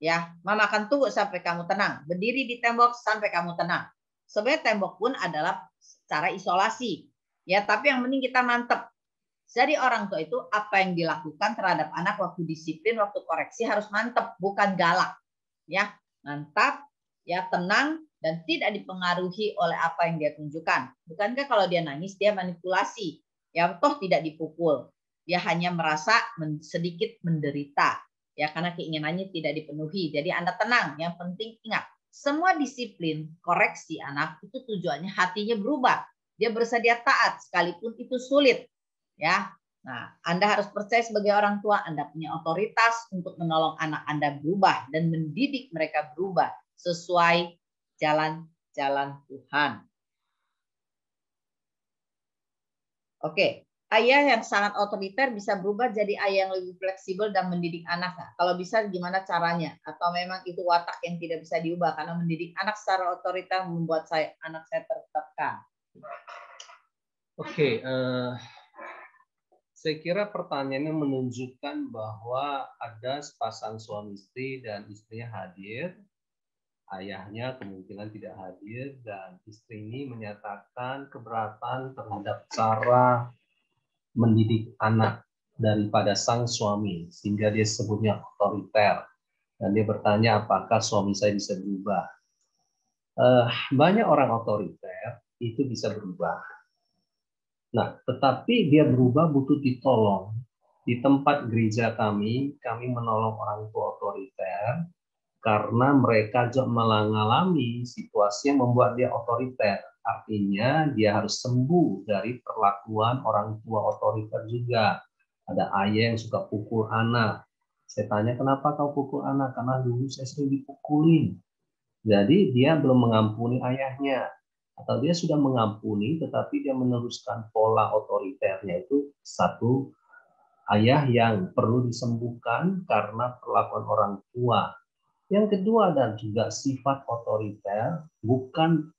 Ya, mama akan tunggu sampai kamu tenang. Berdiri di tembok sampai kamu tenang. Sebenarnya tembok pun adalah cara isolasi. Ya, tapi yang penting kita mantep. Jadi orang tua itu apa yang dilakukan terhadap anak waktu disiplin, waktu koreksi harus mantap, bukan galak. Ya, mantap, ya tenang dan tidak dipengaruhi oleh apa yang dia tunjukkan. Bukankah kalau dia nangis dia manipulasi? Ya toh tidak dipukul. Dia hanya merasa sedikit menderita. Ya karena keinginannya tidak dipenuhi. Jadi Anda tenang. Yang penting ingat, semua disiplin koreksi anak itu tujuannya hatinya berubah. Dia bersedia taat sekalipun itu sulit. Ya, nah Anda harus percaya sebagai orang tua Anda punya otoritas untuk menolong anak Anda berubah dan mendidik mereka berubah sesuai jalan-jalan Tuhan. Oke, ayah yang sangat otoriter bisa berubah jadi ayah yang lebih fleksibel dan mendidik anak. Kalau bisa gimana caranya? Atau memang itu watak yang tidak bisa diubah karena mendidik anak secara otoriter membuat anak saya tertekan. Oke, saya kira pertanyaannya menunjukkan bahwa ada sepasang suami istri dan istrinya hadir, ayahnya kemungkinan tidak hadir, dan istri ini menyatakan keberatan terhadap cara mendidik anak daripada sang suami, sehingga dia sebutnya otoriter. Dan dia bertanya apakah suami saya bisa berubah. Banyak orang otoriter itu bisa berubah. Nah, tetapi dia berubah butuh ditolong. Di tempat gereja kami menolong orang tua otoriter karena mereka juga mengalami situasi yang membuat dia otoriter. Artinya dia harus sembuh dari perlakuan orang tua otoriter juga. Ada ayah yang suka pukul anak. Saya tanya, kenapa kau pukul anak? Karena dulu saya sering dipukulin. Jadi dia belum mengampuni ayahnya. Atau dia sudah mengampuni, tetapi dia meneruskan pola otoriternya. Itu satu ayah yang perlu disembuhkan karena perlakuan orang tua. Yang kedua, dan juga sifat otoriter bukan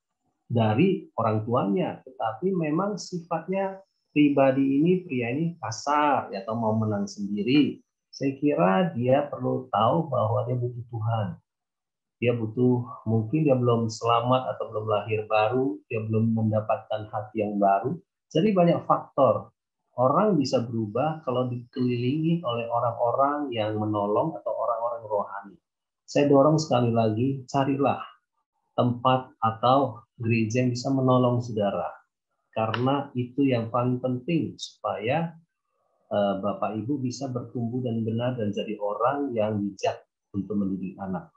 dari orang tuanya, tetapi memang sifatnya pribadi ini, pria ini kasar atau mau menang sendiri. Saya kira dia perlu tahu bahwa dia butuh Tuhan. Dia butuh, mungkin dia belum selamat atau belum lahir baru, dia belum mendapatkan hati yang baru. Jadi banyak faktor. Orang bisa berubah kalau dikelilingi oleh orang-orang yang menolong atau orang-orang rohani. Saya dorong sekali lagi, carilah tempat atau gereja yang bisa menolong saudara. Karena itu yang paling penting supaya Bapak Ibu bisa bertumbuh dan benar dan jadi orang yang bijak untuk mendidik anak.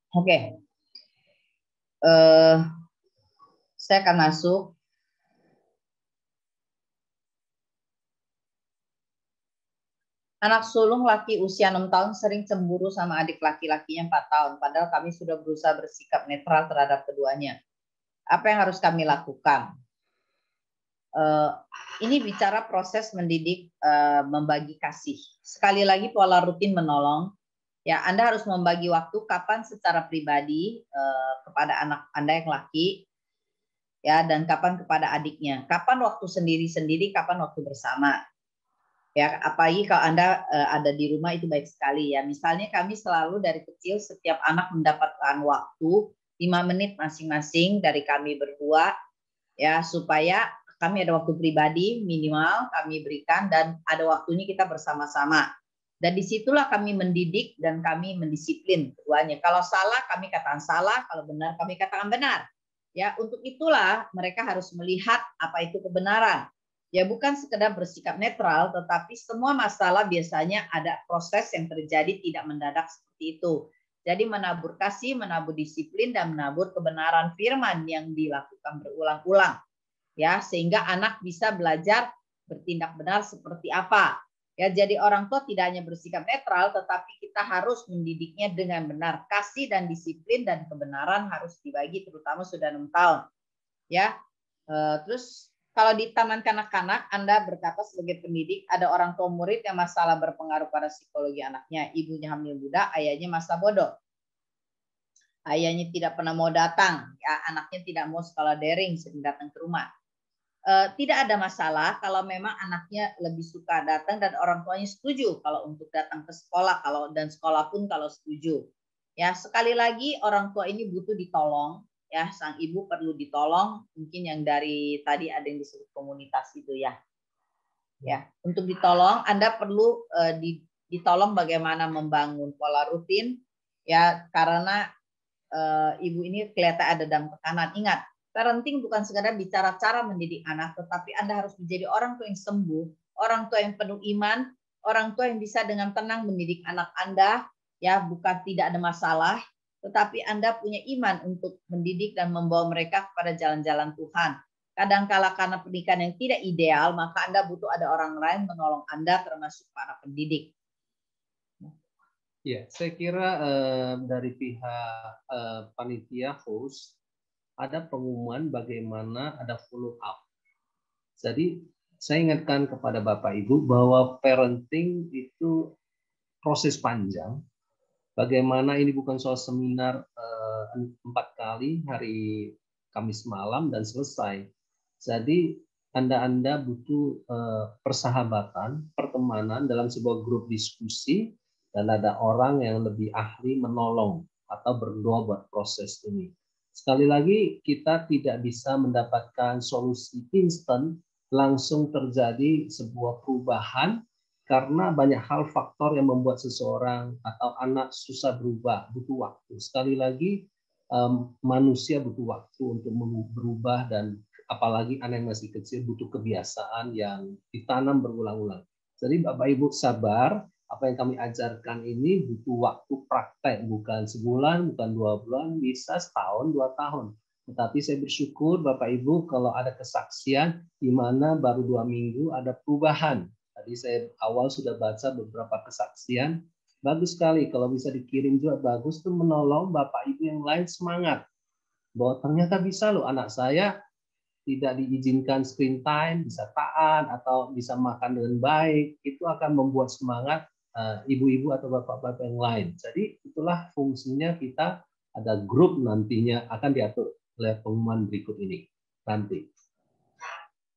Oke. Saya akan masuk. Anak sulung laki usia 6 tahun sering cemburu sama adik laki-lakinya 4 tahun. Padahal kami sudah berusaha bersikap netral terhadap keduanya. Apa yang harus kami lakukan? Ini bicara proses mendidik, membagi kasih. Sekali lagi pola rutin menolong. Ya, Anda harus membagi waktu kapan secara pribadi kepada anak Anda yang laki, ya, dan kapan kepada adiknya. Kapan waktu sendiri-sendiri, kapan waktu bersama. Ya, apalagi kalau Anda ada di rumah itu baik sekali ya. Misalnya kami selalu dari kecil setiap anak mendapatkan waktu 5 menit masing-masing dari kami berdua ya, supaya kami ada waktu pribadi minimal kami berikan dan ada waktunya kita bersama-sama. Dan disitulah kami mendidik dan kami mendisiplin keduanya. Kalau salah kami katakan salah, kalau benar kami katakan benar. Ya, untuk itulah mereka harus melihat apa itu kebenaran. Ya, bukan sekedar bersikap netral, tetapi semua masalah biasanya ada proses yang terjadi tidak mendadak seperti itu. Jadi menabur kasih, menabur disiplin, dan menabur kebenaran firman yang dilakukan berulang-ulang. Ya, sehingga anak bisa belajar bertindak benar seperti apa. Ya, jadi orang tua tidak hanya bersikap netral, tetapi kita harus mendidiknya dengan benar. Kasih dan disiplin dan kebenaran harus dibagi, terutama sudah 6 tahun. Ya, terus kalau di taman kanak-kanak, Anda berkata sebagai pendidik, ada orang tua murid yang masalah berpengaruh pada psikologi anaknya. Ibunya hamil muda, ayahnya masa bodoh. Ayahnya tidak pernah mau datang, ya, anaknya tidak mau sekolah daring, sering datang ke rumah. Tidak ada masalah kalau memang anaknya lebih suka datang dan orang tuanya setuju kalau untuk datang ke sekolah, dan sekolah pun kalau setuju. Ya, sekali lagi orang tua ini butuh ditolong. ya sang ibu perlu ditolong, mungkin yang dari tadi ada yang disebut komunitas itu ya. Ya, untuk ditolong Anda perlu ditolong bagaimana membangun pola rutin ya, karena ibu ini kelihatan ada dalam tekanan. Ingat, parenting bukan sekadar bicara cara mendidik anak, tetapi Anda harus menjadi orang tua yang sembuh, orang tua yang penuh iman, orang tua yang bisa dengan tenang mendidik anak Anda, ya, bukan tidak ada masalah, tetapi Anda punya iman untuk mendidik dan membawa mereka kepada jalan-jalan Tuhan. Kadang-kala karena pernikahan yang tidak ideal, maka Anda butuh ada orang lain menolong Anda, termasuk para pendidik. Ya, saya kira dari pihak panitia host ada pengumuman bagaimana ada follow up. Jadi saya ingatkan kepada Bapak Ibu bahwa parenting itu proses panjang. Bagaimana ini bukan soal seminar 4 kali hari Kamis malam dan selesai. Jadi Anda butuh persahabatan, pertemanan dalam sebuah grup diskusi, dan ada orang yang lebih ahli menolong atau berdoa buat proses ini. Sekali lagi, kita tidak bisa mendapatkan solusi instan langsung terjadi sebuah perubahan, karena banyak hal faktor yang membuat seseorang atau anak susah berubah, butuh waktu. Sekali lagi, manusia butuh waktu untuk berubah, dan apalagi anak yang masih kecil butuh kebiasaan yang ditanam berulang-ulang. Jadi Bapak Ibu sabar, apa yang kami ajarkan ini butuh waktu praktek, bukan sebulan, bukan 2 bulan, bisa setahun, 2 tahun. Tetapi saya bersyukur Bapak Ibu kalau ada kesaksian di mana baru 2 minggu ada perubahan. Tadi saya awal sudah baca beberapa kesaksian. Bagus sekali kalau bisa dikirim juga, bagus tuh, menolong Bapak Ibu yang lain semangat. Bahwa ternyata bisa loh anak saya tidak diizinkan screen time, bisa taat atau bisa makan dengan baik. Itu akan membuat semangat ibu-ibu atau bapak-bapak yang lain. Jadi itulah fungsinya kita ada grup nantinya akan diatur oleh pengumuman berikut ini nanti.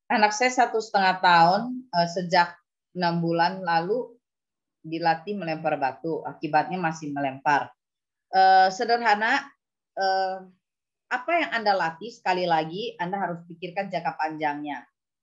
Anak saya 1,5 tahun, sejak 6 bulan lalu dilatih melempar batu, akibatnya masih melempar. Sederhana, apa yang Anda latih, sekali lagi Anda harus pikirkan jangka panjangnya.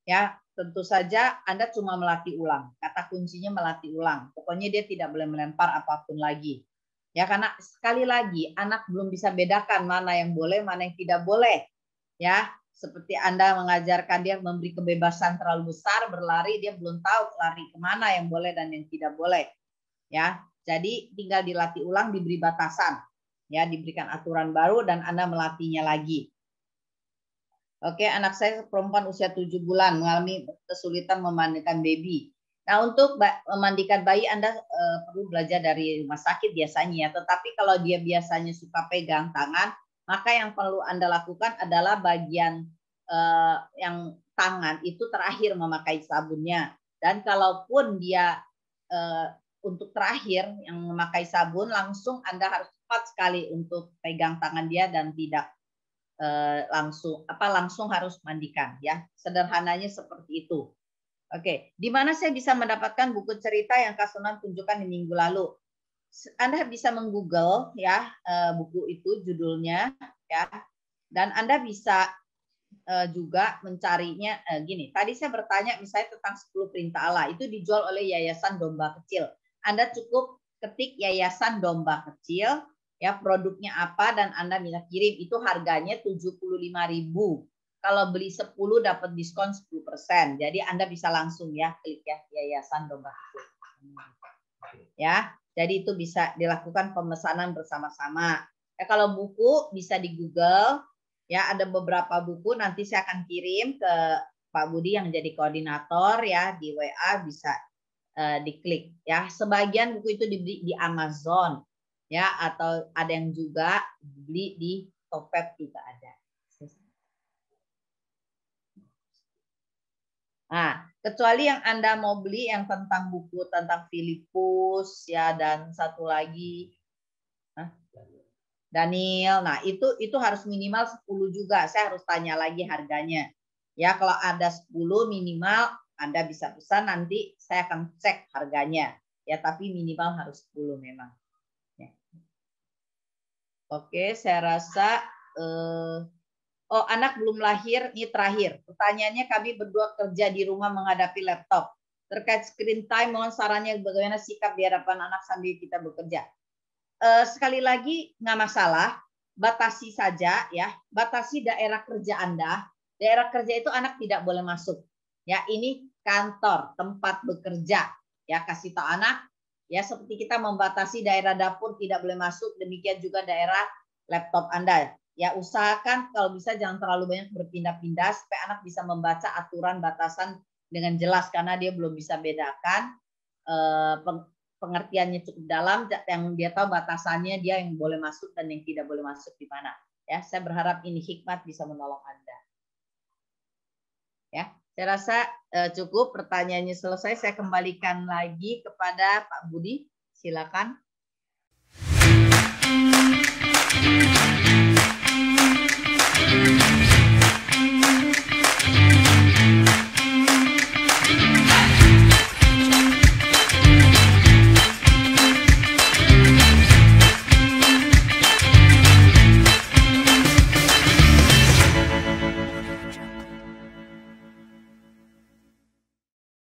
Ya, tentu saja Anda cuma melatih ulang. Kata kuncinya melatih ulang. Pokoknya dia tidak boleh melempar apapun lagi. Ya, karena sekali lagi anak belum bisa bedakan mana yang boleh, mana yang tidak boleh. Ya, seperti Anda mengajarkan dia memberi kebebasan terlalu besar, berlari, dia belum tahu lari kemana yang boleh dan yang tidak boleh. Ya, jadi tinggal dilatih ulang, diberi batasan. Ya, diberikan aturan baru dan Anda melatihnya lagi. Oke, anak saya perempuan usia 7 bulan mengalami kesulitan memandikan baby. Nah, untuk memandikan bayi Anda perlu belajar dari rumah sakit biasanya ya. Tetapi kalau dia biasanya suka pegang tangan, maka yang perlu Anda lakukan adalah bagian yang tangan itu terakhir memakai sabunnya. Dan kalaupun dia untuk terakhir yang memakai sabun, langsung Anda harus cepat sekali untuk pegang tangan dia dan tidak langsung harus mandikan ya. Sederhananya seperti itu. Oke, di mana saya bisa mendapatkan buku cerita yang Kak Sunan tunjukkan di minggu lalu? Anda bisa menggoogle ya buku itu judulnya ya, dan Anda bisa juga mencarinya gini. Tadi saya bertanya misalnya tentang 10 perintah Allah, itu dijual oleh Yayasan Domba Kecil. Anda cukup ketik Yayasan Domba Kecil, ya produknya apa dan Anda bisa kirim. Itu harganya 75.000. Kalau beli 10 dapat diskon 10%. Jadi Anda bisa langsung ya klik ya Yayasan Domba Kecil. Ya, jadi itu bisa dilakukan pemesanan bersama-sama. Ya, kalau buku bisa di Google. Ya, ada beberapa buku nanti saya akan kirim ke Pak Budi yang jadi koordinator ya, di WA bisa diklik ya. Sebagian buku itu dibeli di Amazon ya, atau ada yang juga beli di Topet juga ada. Nah, kecuali yang Anda mau beli yang tentang buku tentang Filipus ya, dan satu lagi Daniel. Nah, itu harus minimal 10 juga. Saya harus tanya lagi harganya. Ya, kalau ada 10 minimal Anda bisa pesan, nanti saya akan cek harganya. Ya, tapi minimal harus 10 memang. Ya. Oke, saya rasa Oh, anak belum lahir, ini terakhir. Pertanyaannya, kami berdua kerja di rumah menghadapi laptop. Terkait screen time, mohon sarannya bagaimana sikap di hadapan anak sambil kita bekerja. Sekali lagi, nggak masalah. Batasi saja, ya. Batasi daerah kerja Anda. Daerah kerja itu anak tidak boleh masuk. Ya, ini kantor, tempat bekerja. Ya, kasih tahu anak. Ya, seperti kita membatasi daerah dapur tidak boleh masuk, demikian juga daerah laptop Anda. Ya, usahakan kalau bisa jangan terlalu banyak berpindah-pindah supaya anak bisa membaca aturan batasan dengan jelas karena dia belum bisa bedakan, pengertiannya cukup dalam, yang dia tahu batasannya, dia yang boleh masuk dan yang tidak boleh masuk di mana. Ya, saya berharap ini hikmat bisa menolong Anda. Ya, saya rasa cukup, pertanyaannya selesai. Saya kembalikan lagi kepada Pak Budi. Silakan.